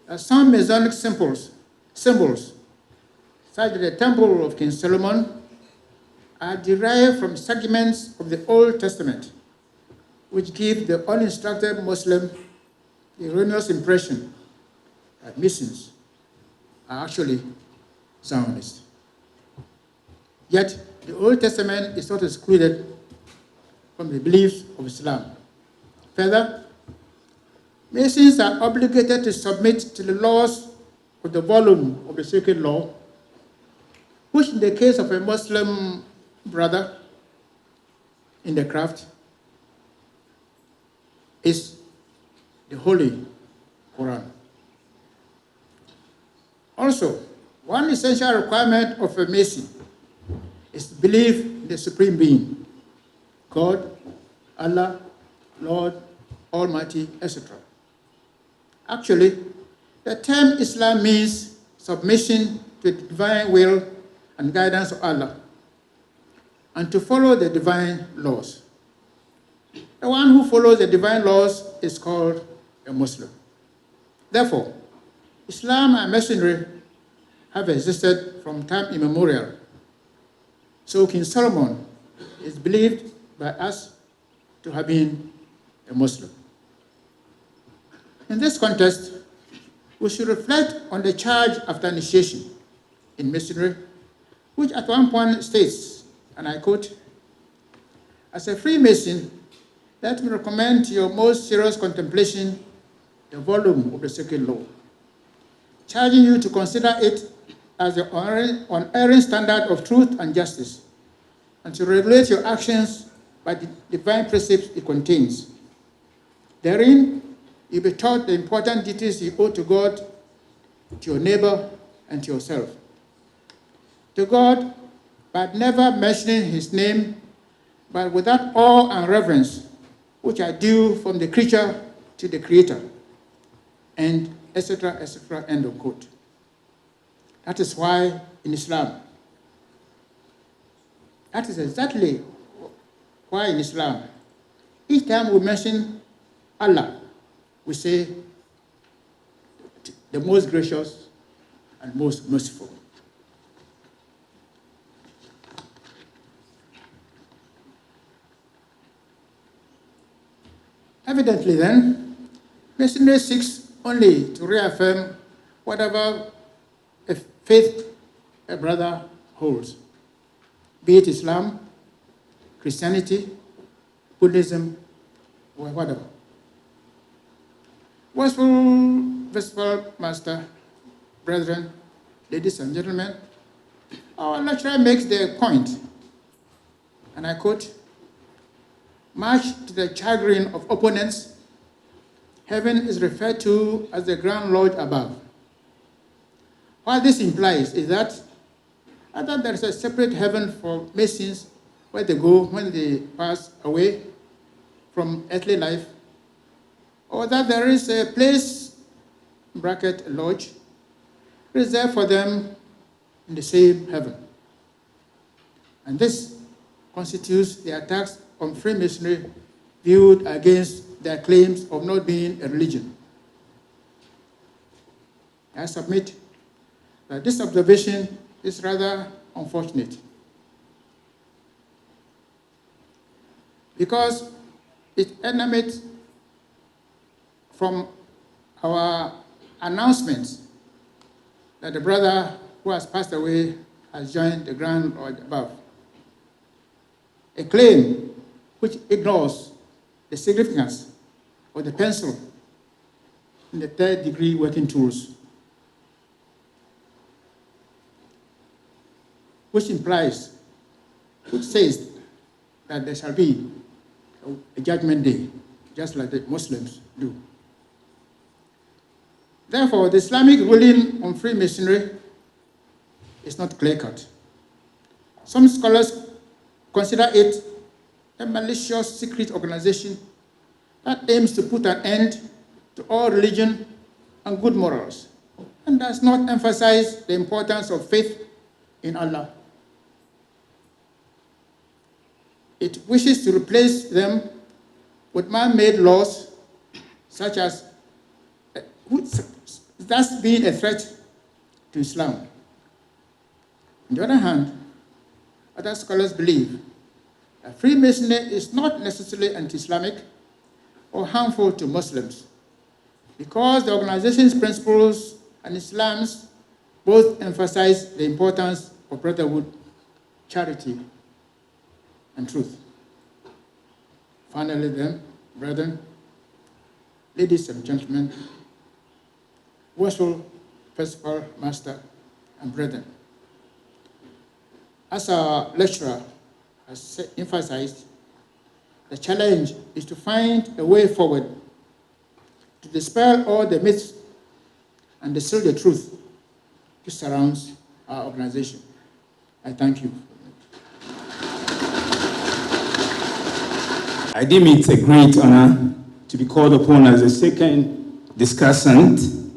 that some Masonic symbols, such as the Temple of King Solomon, are derived from segments of the Old Testament, which give the uninstructed Muslim the erroneous impression that Masons are actually Zionists. Yet, the Old Testament is not excluded from the beliefs of Islam. Further, Masons are obligated to submit to the laws of the volume of the sacred law, which in the case of a Muslim brother in the craft is the Holy Quran. Also, one essential requirement of a Mason is belief in the Supreme Being, God, Allah, Lord, Almighty, etc. Actually, the term Islam means submission to the divine will and guidance of Allah, and to follow the divine laws. The one who follows the divine laws is called a Muslim. Therefore, Islam and Masonry have existed from time immemorial. So King Solomon is believed by us to have been a Muslim. In this context, we should reflect on the charge after initiation in Masonry, which at one point states, and I quote, "As a Freemason, let me recommend to your most serious contemplation the volume of the sacred law, charging you to consider it as the unerring standard of truth and justice, and to regulate your actions by the divine precepts it contains. Therein, you'll be taught the important duties you owe to God, to your neighbor, and to yourself. To God, but never mentioning his name, but with that awe and reverence which are due from the creature to the creator, and etc., etc., end of quote. That is why in Islam, that is exactly why in Islam, each time we mention Allah, we say the most gracious and most merciful. Evidently then, Masonry seeks only to reaffirm whatever faith a brother holds, be it Islam, Christianity, Buddhism, or whatever. Worshipful Visible Master, brethren, ladies and gentlemen, our lecturer makes the point, and I quote, "Much to the chagrin of opponents, heaven is referred to as the grand lodge above." What this implies is that either there is a separate heaven for Masons where they go when they pass away from earthly life, or that there is a place, bracket, lodge, reserved for them in the same heaven. And this constitutes the attacks on Freemasonry viewed against their claims of not being a religion. I submit that this observation is rather unfortunate because it emanates from our announcements that the brother who has passed away has joined the grand lodge above. A claim which ignores the significance of the pencil in the third-degree working tools, which says that there shall be a judgment day, just like the Muslims do. Therefore, the Islamic ruling on Freemasonry is not clear-cut. Some scholars consider it a malicious secret organization that aims to put an end to all religion and good morals, and does not emphasize the importance of faith in Allah. It wishes to replace them with man-made laws, such as thus being a threat to Islam. On the other hand, other scholars believe that Freemasonry is not necessarily anti-Islamic or harmful to Muslims, because the organization's principles and Islam's both emphasize the importance of brotherhood, charity, and truth. Finally then, brethren, ladies and gentlemen, worshipful Principal Master and brethren, as our lecturer has emphasized, the challenge is to find a way forward to dispel all the myths and distill the truth which surrounds our organization. I thank you. I deem it a great honor to be called upon as the second discussant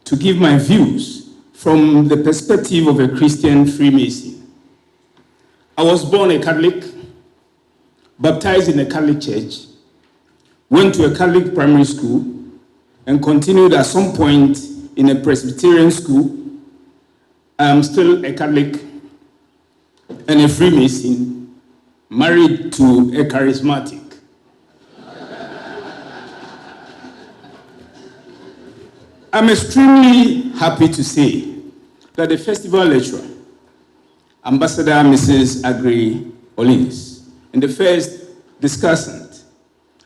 to give my views from the perspective of a Christian Freemason. I was born a Catholic, baptized in a Catholic church, went to a Catholic primary school, and continued at some point in a Presbyterian school. I am still a Catholic and a Freemason, married to a charismatic. I'm extremely happy to say that the festival lecturer, Ambassador Mrs. Agri Olins, and the first discussant,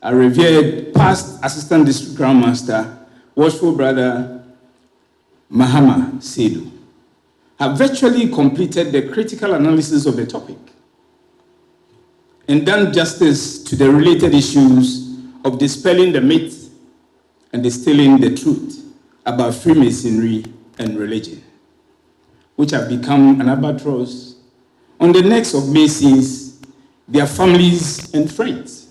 a revered past Assistant District Grand Master, Worshipful Brother Mahama Seidu, have virtually completed the critical analysis of the topic and done justice to the related issues of dispelling the myth and distilling the truth about Freemasonry and religion, which have become an albatross on the necks of Masons, their families, and friends.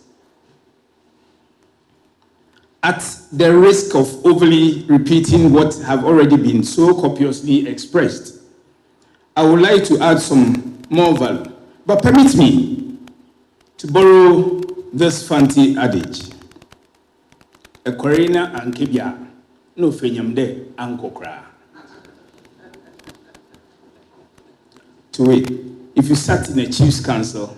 At the risk of overly repeating what have already been so copiously expressed, I would like to add some more value, but permit me to borrow this fancy adage: a Korina and Kibia, no fenyamde ankokra. To wait, if you sat in a chief's council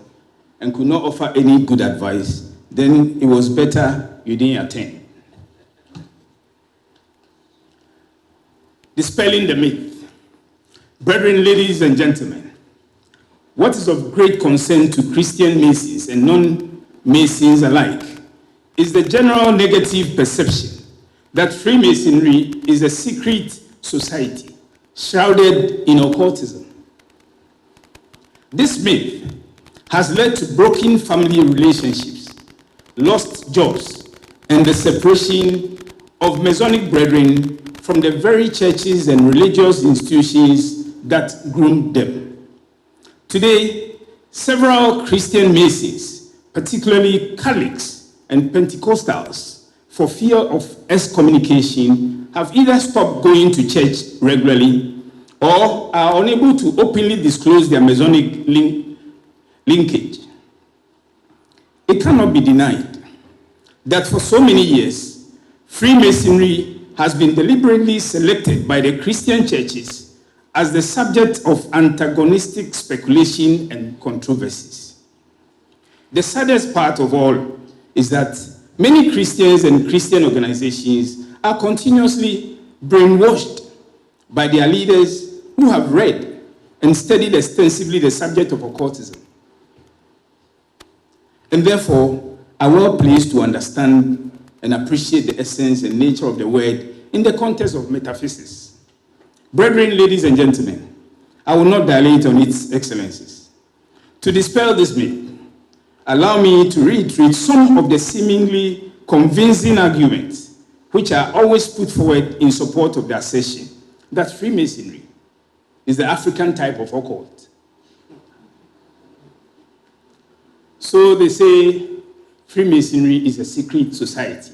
and could not offer any good advice, then it was better you didn't attend. Dispelling the myth. Brethren, ladies and gentlemen, what is of great concern to Christian Masons and non-Masons alike is the general negative perception that Freemasonry is a secret society shrouded in occultism. This myth has led to broken family relationships, lost jobs, and the separation of Masonic brethren from the very churches and religious institutions that groomed them. Today, several Christian Masons, particularly Catholics and Pentecostals, for fear of excommunication, have either stopped going to church regularly or are unable to openly disclose their Masonic linkage. It cannot be denied that for so many years, Freemasonry has been deliberately selected by the Christian churches as the subject of antagonistic speculation and controversies. The saddest part of all is that many Christians and Christian organizations are continuously brainwashed by their leaders who have read and studied extensively the subject of occultism, and therefore are well placed to understand and appreciate the essence and nature of the word in the context of metaphysics. Brethren, ladies and gentlemen, I will not dilate on its excellencies. To dispel this myth, allow me to reiterate some of the seemingly convincing arguments which are always put forward in support of the assertion that Freemasonry is the African type of occult. So they say Freemasonry is a secret society.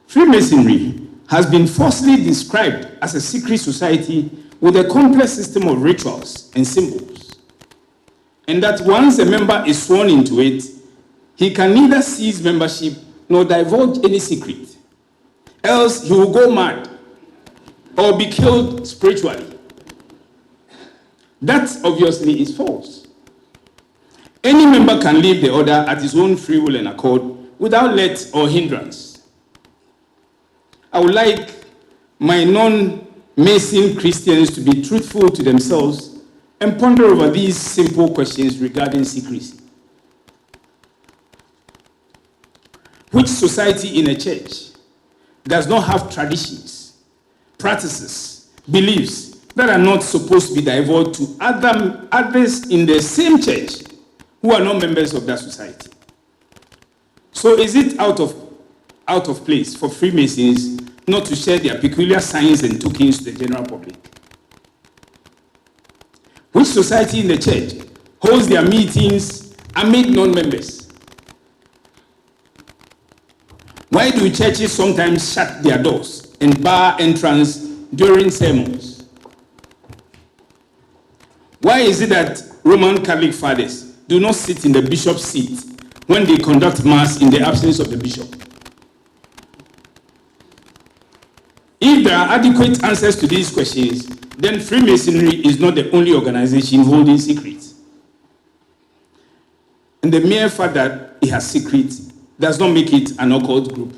Freemasonry has been falsely described as a secret society with a complex system of rituals and symbols, and that once a member is sworn into it, he can neither cease membership nor divulge any secret, else he will go mad or be killed spiritually. That obviously is false. Any member can leave the order at his own free will and accord without let or hindrance. I would like my non-Mason Christians to be truthful to themselves and ponder over these simple questions regarding secrecy. Which society in a church does not have traditions, practices, beliefs that are not supposed to be divulged to others in the same church who are not members of that society? So is it out of place for Freemasons not to share their peculiar signs and tokens to the general public? Which society in the church holds their meetings amid non-members? Why do churches sometimes shut their doors and bar entrance during sermons? Why is it that Roman Catholic fathers do not sit in the bishop's seat when they conduct mass in the absence of the bishop? If there are adequate answers to these questions, then Freemasonry is not the only organization holding secrets. And the mere fact that it has secrets does not make it an occult group.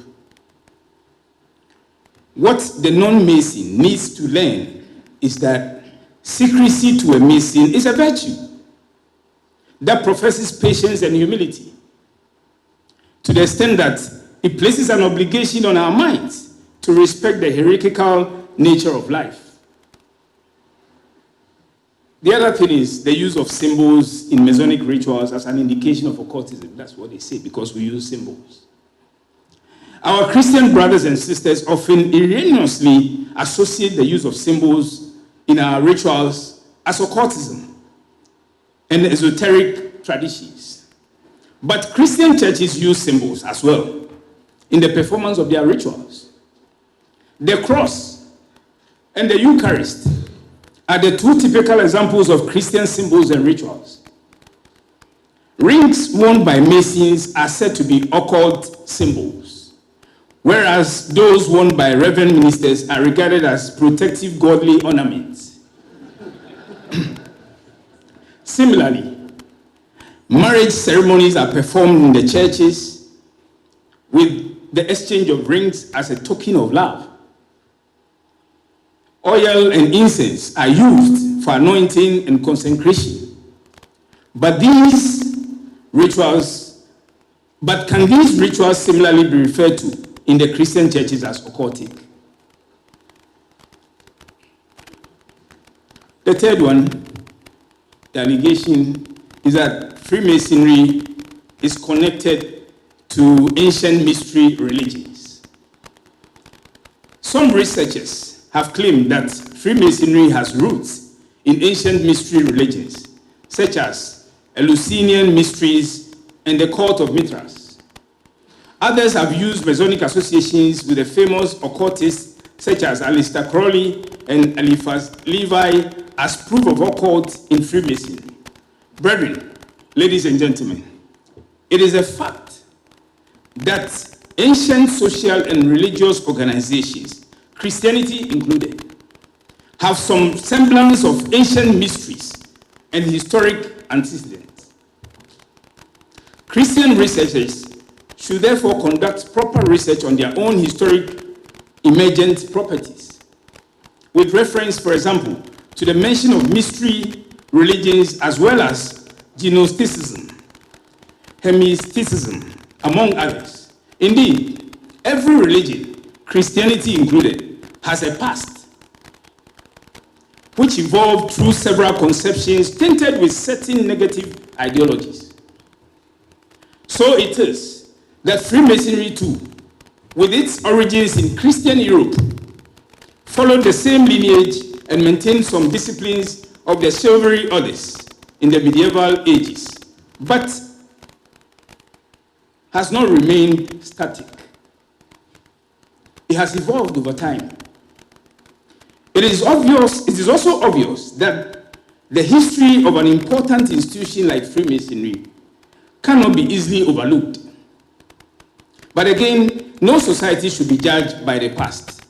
What the non-Mason needs to learn is that secrecy to a Mason is a virtue that professes patience and humility, to the extent that it places an obligation on our minds to respect the hierarchical nature of life. The other thing is the use of symbols in Masonic rituals as an indication of occultism. That's what they say, because we use symbols. Our Christian brothers and sisters often erroneously associate the use of symbols in our rituals as occultism and esoteric traditions. But Christian churches use symbols as well in the performance of their rituals. The cross and the Eucharist are the two typical examples of Christian symbols and rituals. Rings worn by Masons are said to be occult symbols, whereas those worn by Reverend ministers are regarded as protective godly ornaments. Similarly, marriage ceremonies are performed in the churches with the exchange of rings as a token of love. oil and incense are used for anointing and consecration. But can these rituals similarly be referred to in the Christian churches as occultic? The third one, the allegation, is that Freemasonry is connected to ancient mystery religions. Some researchers have claimed that Freemasonry has roots in ancient mystery religions, such as Eleusinian mysteries and the cult of Mithras. Others have used Masonic associations with the famous occultists such as Aleister Crowley and Eliphas Levi as proof of occult in Freemasonry. Brethren, ladies and gentlemen, it is a fact that ancient social and religious organizations, Christianity included, have some semblance of ancient mysteries and historic antecedents. Christian researchers should therefore conduct proper research on their own historic emergent properties, with reference, for example, to the mention of mystery religions as well as Gnosticism, Hermeticism, among others. Indeed, every religion, Christianity included, has a past which evolved through several conceptions tainted with certain negative ideologies. So it is that Freemasonry too, with its origins in Christian Europe, followed the same lineage and maintained some disciplines of the chivalry orders in the medieval ages, but has not remained static. It has evolved over time. It is also obvious that the history of an important institution like Freemasonry cannot be easily overlooked. But again, no society should be judged by the past,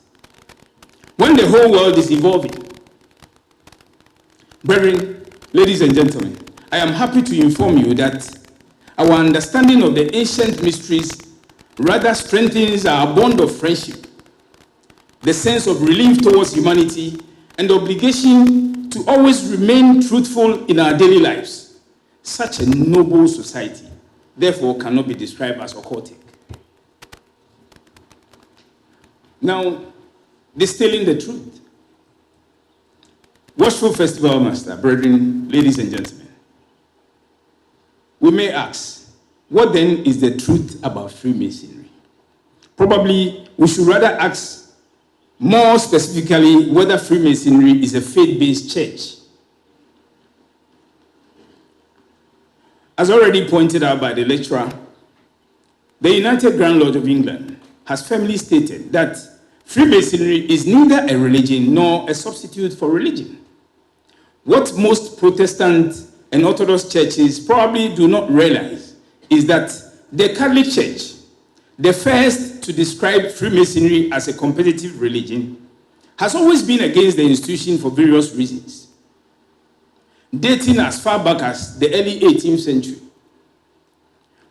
when the whole world is evolving. Brethren, ladies and gentlemen, I am happy to inform you that our understanding of the ancient mysteries rather strengthens our bond of friendship, the sense of relief towards humanity, and the obligation to always remain truthful in our daily lives. Such a noble society, therefore, cannot be described as occultic. Now, distilling the truth. Watchful Festival Master, brethren, ladies and gentlemen, we may ask, what then is the truth about Freemasonry? Probably we should rather ask more specifically whether Freemasonry is a faith-based church. As already pointed out by the lecturer, the United Grand Lodge of England has firmly stated that Freemasonry is neither a religion nor a substitute for religion. What most Protestant and Orthodox churches probably do not realize is that the Catholic Church, the first to describe Freemasonry as a competitive religion, has always been against the institution for various reasons, dating as far back as the early 18th century,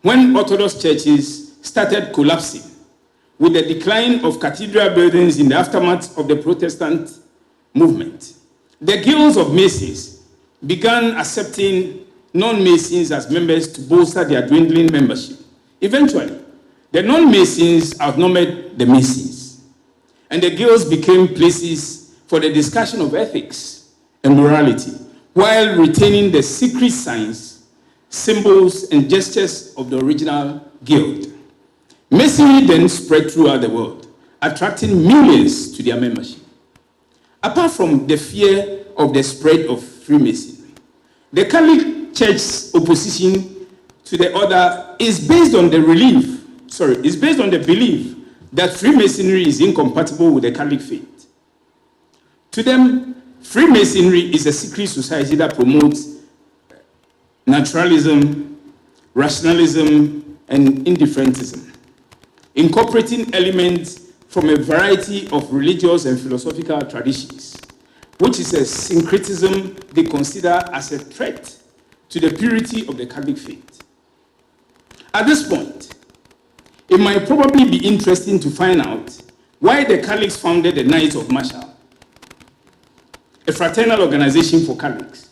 when Orthodox churches started collapsing with the decline of cathedral buildings in the aftermath of the Protestant movement. The guilds of Masons began accepting non-Masons as members to bolster their dwindling membership. Eventually, the non-Masons outnumbered the Masons, and the guilds became places for the discussion of ethics and morality, while retaining the secret signs, symbols, and gestures of the original guild. Masonry then spread throughout the world, attracting millions to their membership. Apart from the fear of the spread of Freemasonry, the Catholic Church's opposition to the order is based on the belief that Freemasonry is incompatible with the Catholic faith. To them, Freemasonry is a secret society that promotes naturalism, rationalism, and indifferentism, incorporating elements from a variety of religious and philosophical traditions, which is a syncretism they consider as a threat to the purity of the Catholic faith. At this point, it might probably be interesting to find out why the Catholics founded the Knights of Marshall. a fraternal organization for Catholics,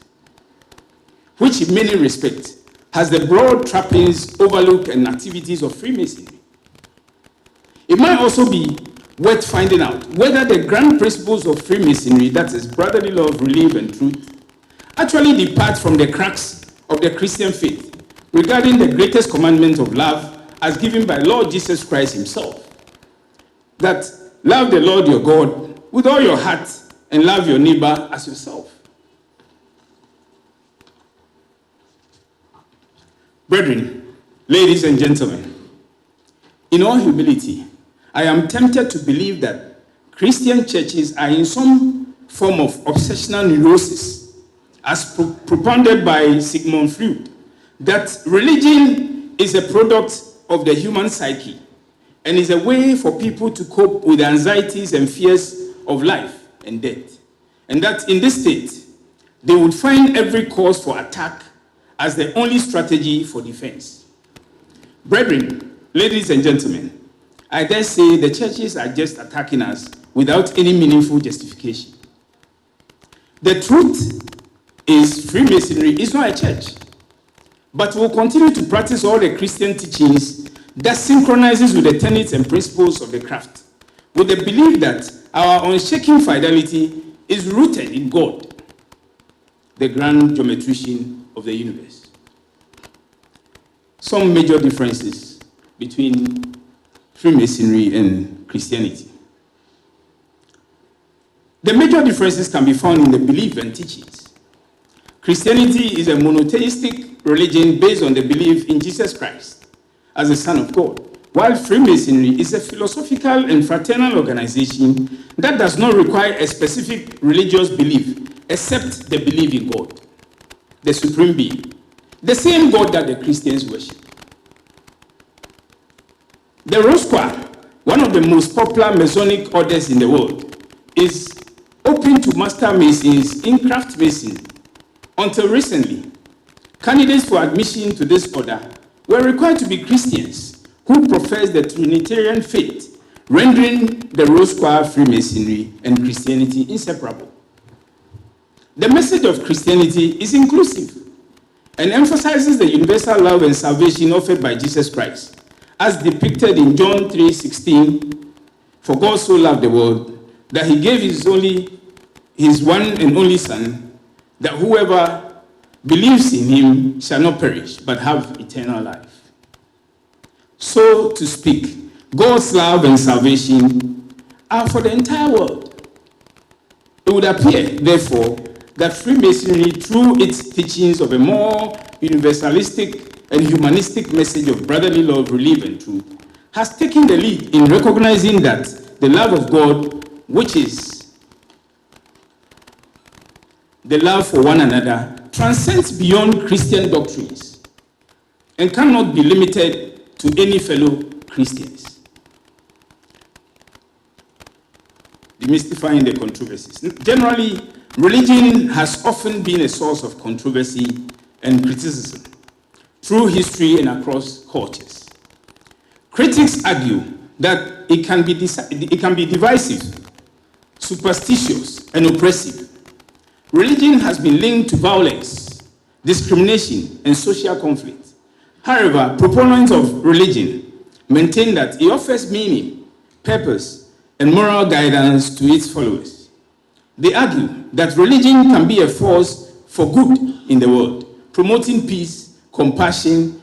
which in many respects has the broad trappings, overlook, and activities of Freemasonry. It might also be worth finding out whether the grand principles of Freemasonry, that is brotherly love, relief, and truth, actually depart from the cracks of the Christian faith regarding the greatest commandment of love as given by Lord Jesus Christ himself. That love the Lord your God with all your heart and love your neighbor as yourself. Brethren, ladies and gentlemen, in all humility, I am tempted to believe that Christian churches are in some form of obsessional neurosis, as propounded by Sigmund Freud, that religion is a product of the human psyche and is a way for people to cope with the anxieties and fears of life and death, and that in this state, they would find every cause for attack as the only strategy for defense. Brethren, ladies and gentlemen, I dare say the churches are just attacking us without any meaningful justification. The truth is Freemasonry is not a church, but will continue to practice all the Christian teachings that synchronizes with the tenets and principles of the craft, with the belief that our unshaking fidelity is rooted in God, the grand geometrician of the universe. Some major differences between Freemasonry and Christianity. The major differences can be found in the belief and teachings. Christianity is a monotheistic religion based on the belief in Jesus Christ as the Son of God, while Freemasonry is a philosophical and fraternal organization that does not require a specific religious belief except the belief in God, the supreme being, the same God that the Christians worship. The Rosqua, one of the most popular Masonic orders in the world, is open to master masons in craft masonry. Until recently, candidates for admission to this order were required to be Christians who profess the Trinitarian faith, rendering the Rosqua Freemasonry and Christianity inseparable. The message of Christianity is inclusive and emphasizes the universal love and salvation offered by Jesus Christ, as depicted in John 3:16, for God so loved the world that he gave his one and only Son, that whoever believes in him shall not perish, but have eternal life. So to speak, God's love and salvation are for the entire world. It would appear, therefore, that Freemasonry, through its teachings of a more universalistic and humanistic message of brotherly love, relief, and truth, has taken the lead in recognizing that the love of God, which is the love for one another, transcends beyond Christian doctrines and cannot be limited to any fellow Christians. Demystifying the controversies. Generally, religion has often been a source of controversy and criticism through history and across cultures. Critics argue that it can be divisive, superstitious, and oppressive. Religion has been linked to violence, discrimination, and social conflict. However, proponents of religion maintain that it offers meaning, purpose, and moral guidance to its followers. They argue that religion can be a force for good in the world, promoting peace, compassion,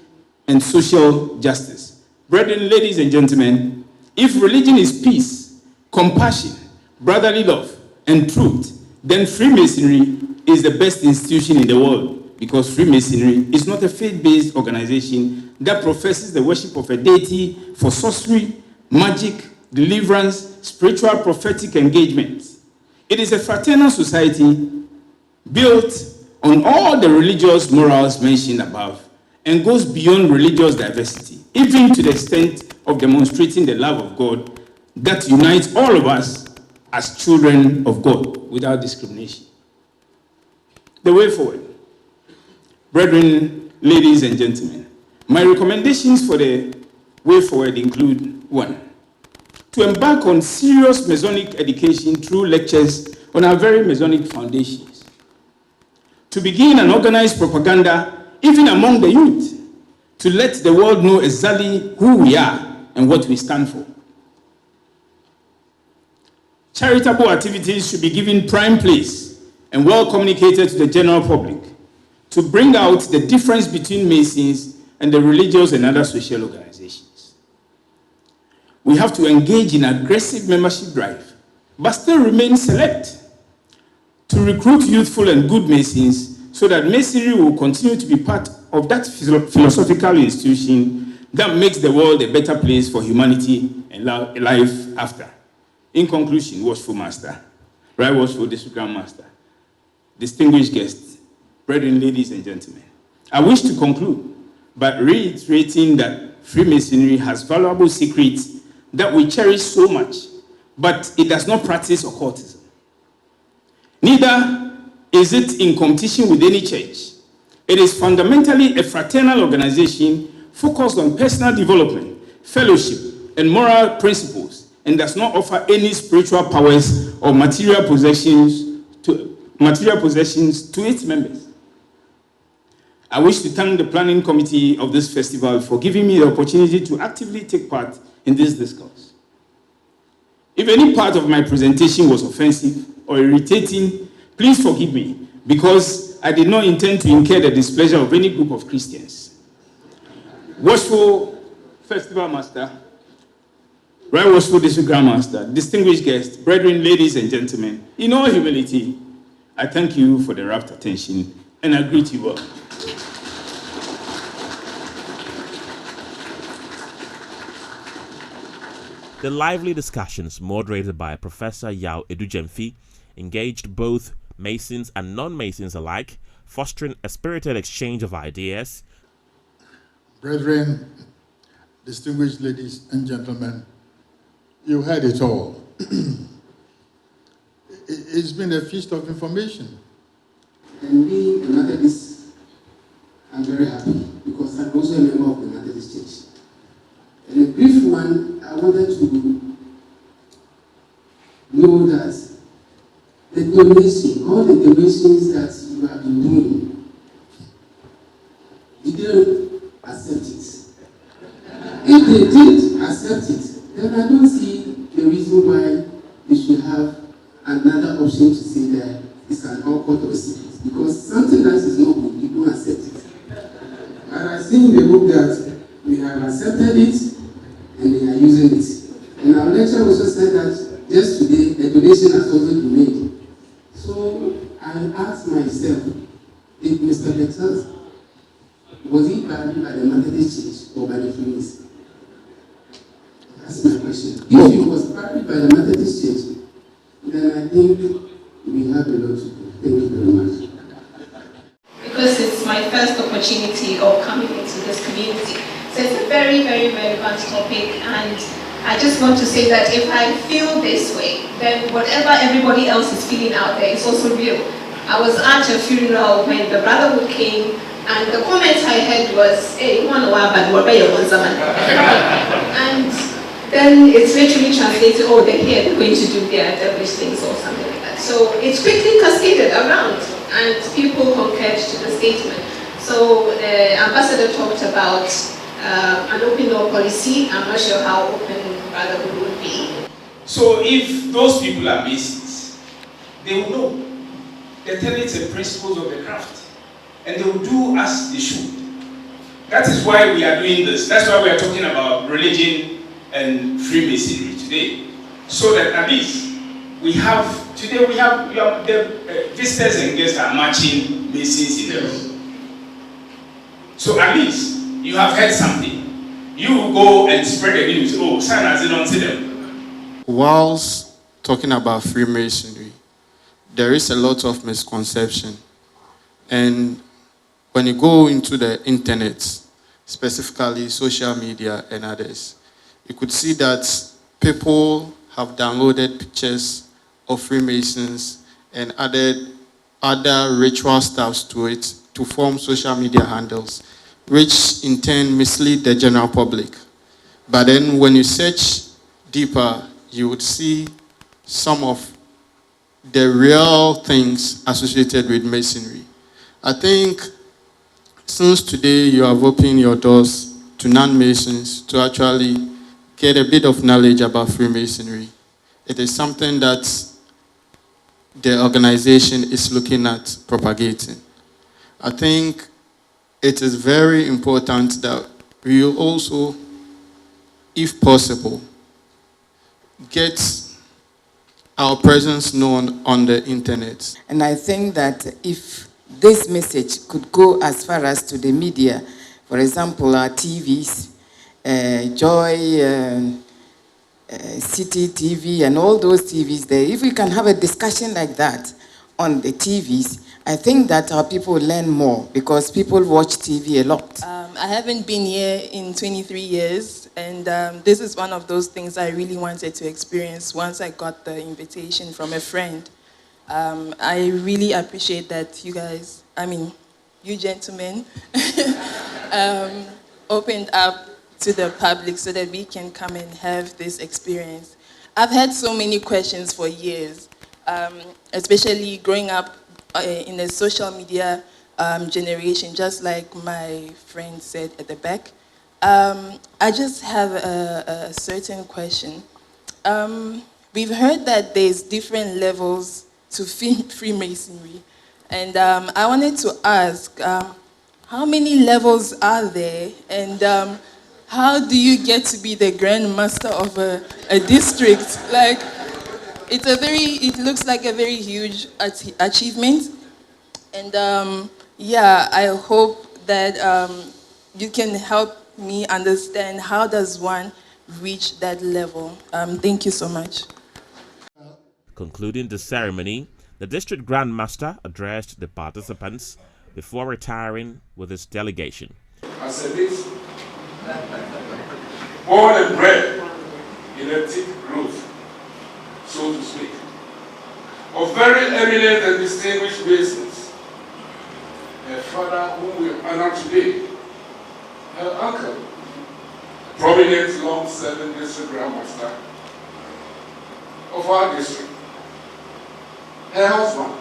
and social justice. Brethren, ladies and gentlemen, if religion is peace, compassion, brotherly love, and truth, then Freemasonry is the best institution in the world, because Freemasonry is not a faith-based organization that professes the worship of a deity for sorcery, magic, deliverance, spiritual prophetic engagements. It is a fraternal society built on all the religious morals mentioned above and goes beyond religious diversity, even to the extent of demonstrating the love of God that unites all of us as children of God without discrimination. The way forward. Brethren, ladies and gentlemen, my recommendations for the way forward include: 1, to embark on serious Masonic education through lectures on our very Masonic foundations. To begin an organized propaganda, even among the youth, to let the world know exactly who we are and what we stand for. Charitable activities should be given prime place and well communicated to the general public to bring out the difference between Masons and the religious and other social organizations. We have to engage in aggressive membership drive, but still remain select to recruit youthful and good Masons so that Masonry will continue to be part of that philosophical institution that makes the world a better place for humanity and life after. In conclusion, Watchful Master, Right Watchful District Grand Master, distinguished guests, brethren, ladies and gentlemen, I wish to conclude by reiterating that Freemasonry has valuable secrets that we cherish so much, but it does not practice occultism. Neither is it in competition with any church. It is fundamentally a fraternal organization focused on personal development, fellowship, and moral principles, and does not offer any spiritual powers or material possessions to its members. I wish to thank the planning committee of this festival for giving me the opportunity to actively take part in this discourse. If any part of my presentation was offensive or irritating, please forgive me, because I did not intend to incur the displeasure of any group of Christians. Watchful Festival Master, Right Watchful District Grand Master, distinguished guests, brethren, ladies and gentlemen, in all humility, I thank you for the rapt attention and I greet you all. The lively discussions, moderated by Professor Yao Edujemfi, engaged both Masons and non-Masons alike, fostering a spirited exchange of ideas. Brethren, distinguished ladies and gentlemen, you heard it all. It's been a feast of information. And being a Methodist, I'm very happy because I'm also a member of the Methodist Church. And a brief one, I wanted to know that the donation, all the donations that you have been doing, you didn't accept it. If they did accept it, then I don't see the reason why they should have another option to say that it's an occult or secret. Because something that is not good, you don't accept it. But I think they hope that we have accepted it and they are using it. And our lecturer also said that just today a donation has also been made. So I asked myself, if Mr. Bartels, was he buried by the Methodist Church or by the Freemasons? That's my question. If he was buried by the Methodist Church, then I think we have a lot to do. Thank you very much. Because it's my first opportunity of coming into this community. So it's a very, very relevant topic, and I just want to say that if I feel this way, then whatever everybody else is feeling out there is also real. I was at a funeral when the brotherhood came, and the comment I heard was, hey, you want to and then it's literally translated, oh, they're here, they're going to do their devilish things or something like that. So it's quickly cascaded around, and people concurred to the statement. So the ambassador talked about an open door policy. I'm not sure how open brotherhood would be. So if those people are Masons, they will know the tenets and principles of the craft, and they will do as they should. That is why we are doing this. That's why we are talking about religion and Freemasonry today. So that at least we have the visitors and guests are matching Masons in the room. So at least you have heard something. You will go and spread the news. Oh, son has it on to them. Whilst talking about Freemasonry, there is a lot of misconception. And when you go into the internet, specifically social media and others, you could see that people have downloaded pictures of Freemasons and added other ritual stuffs to it to form social media handles, which in turn mislead the general public. But then when you search deeper, you would see some of the real things associated with Masonry. I think since today you have opened your doors to non-Masons to actually get a bit of knowledge about Freemasonry, it is something that the organization is looking at propagating. I think it is very important that we also, if possible, get our presence known on the internet. And I think that if this message could go as far as to the media, for example, our TVs, Joy, City TV, and all those TVs there, if we can have a discussion like that on the TVs, I think that our people learn more because people watch TV a lot. I haven't been here in 23 years, and this is one of those things I really wanted to experience once I got the invitation from a friend. I really appreciate that you guys, you gentlemen, opened up to the public so that we can come and have this experience. I've had so many questions for years, especially growing up in a social media generation, just like my friend said at the back. I just have a certain question. We've heard that there's different levels to Freemasonry, and I wanted to ask, how many levels are there, and how do you get to be the Grand Master of a district? Like, it looks like a very huge achievement. And yeah, I hope that you can help me understand how does one reach that level. Thank you so much. Concluding the ceremony, the District Grand Master addressed the participants before retiring with his delegation. As a Mason, born and bred in a thick growth, so to speak, of very eminent and distinguished Masons, her father, whom we honor today, her uncle, prominent long-serving District Grand Master of our district, her husband,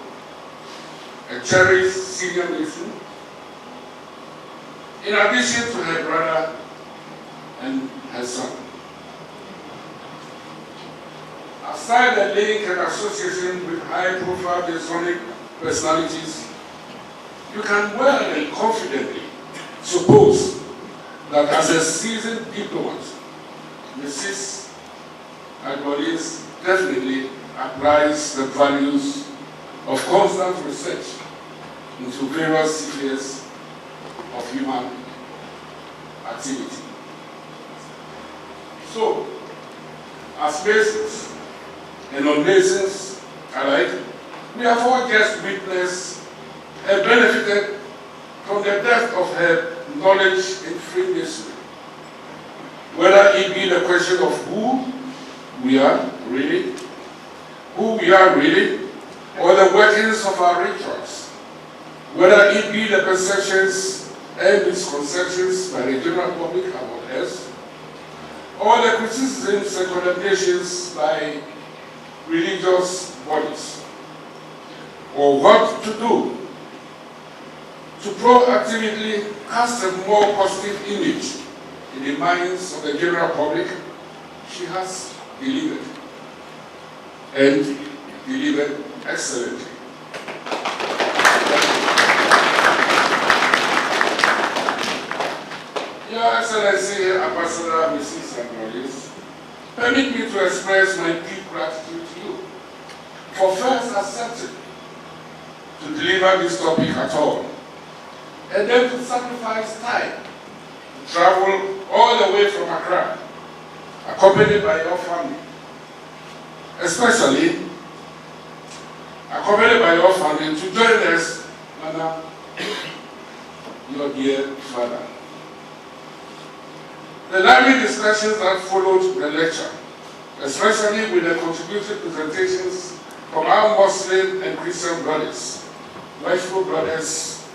a cherished senior Mason, in addition to her brother and her son. Aside the link and association with high-profile Masonic personalities, you can well and confidently suppose that as a seasoned diplomat, Mrs. Agbolis definitely applies the values of constant research into various spheres of human activity. So, as Masons and non-Masons alike, we have all just witnessed and benefited from the depth of her knowledge in Freemasonry. Whether it be the question of who we are really, or the workings of our rituals, whether it be the perceptions and misconceptions by the general public about us, or the criticisms and condemnations by religious bodies, or what to do to proactively cast a more positive image in the minds of the general public, she has delivered, and delivered excellently. Your Excellency, Ambassador Mrs. Agbolis, permit me to express my deep gratitude to you for first accepting to deliver this topic at all, and then to sacrifice time to travel all the way from Accra, accompanied by your family, especially accompanied by your family to join us, Madam, your dear father. The lively discussions that followed the lecture, especially with the contributory presentations from our Muslim and Christian brothers, rightful brothers,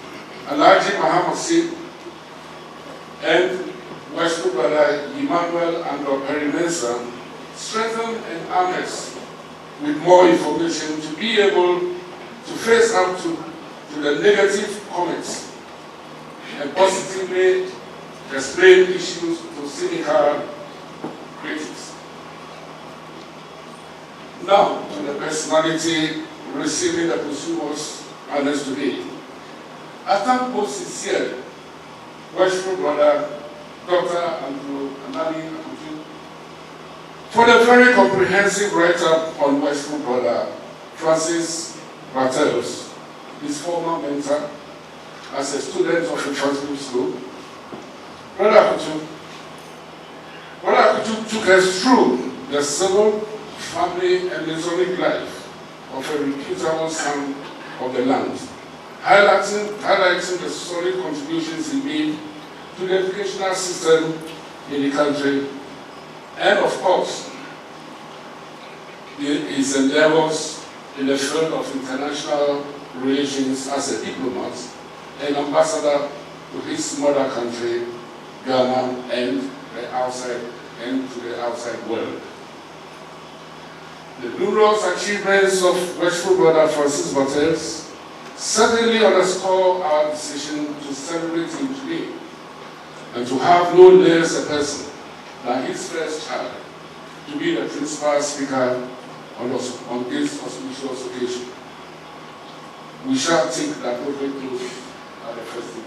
Alhaji Muhammad Sid, and Western brother Emmanuel and Perry Mensah, strengthened and armed us with more information to be able to face up to the negative comments and positively explain issues to cynical critics. Now, to the personality receiving the posthumous honors today. I thank most sincerely worshipful brother Dr. Andrew Anani Akutu for the very comprehensive write-up on worshipful brother Francis Bartels, his former mentor as a student of the transcript school. Brother Akutu took us through the civil, family, and Masonic life of a reputable son of the land, highlighting the solid contributions he made to the educational system in the country, and of course, his endeavors in the field of international relations as a diplomat and ambassador to his mother country, Ghana, and to the outside world. The numerous achievements of worshipful brother Francis Bartels certainly underscore our decision to celebrate him today and to have no less a person than his first child to be the principal speaker on this auspicious occasion. We shall take the appropriate oath at the festival.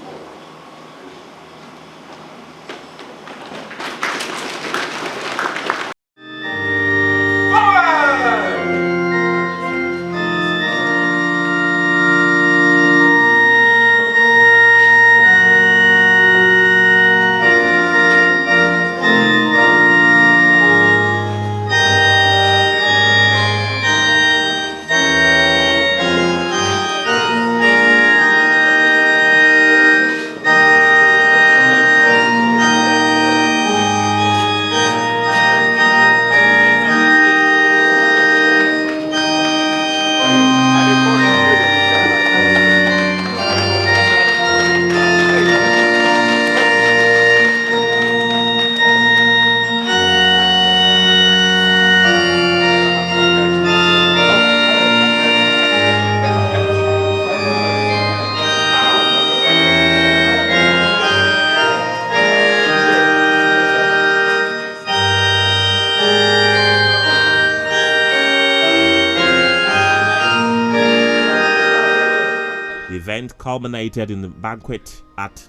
The event culminated in the banquet at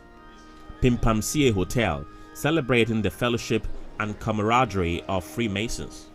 Pimpamsie Hotel, celebrating the fellowship and camaraderie of Freemasons.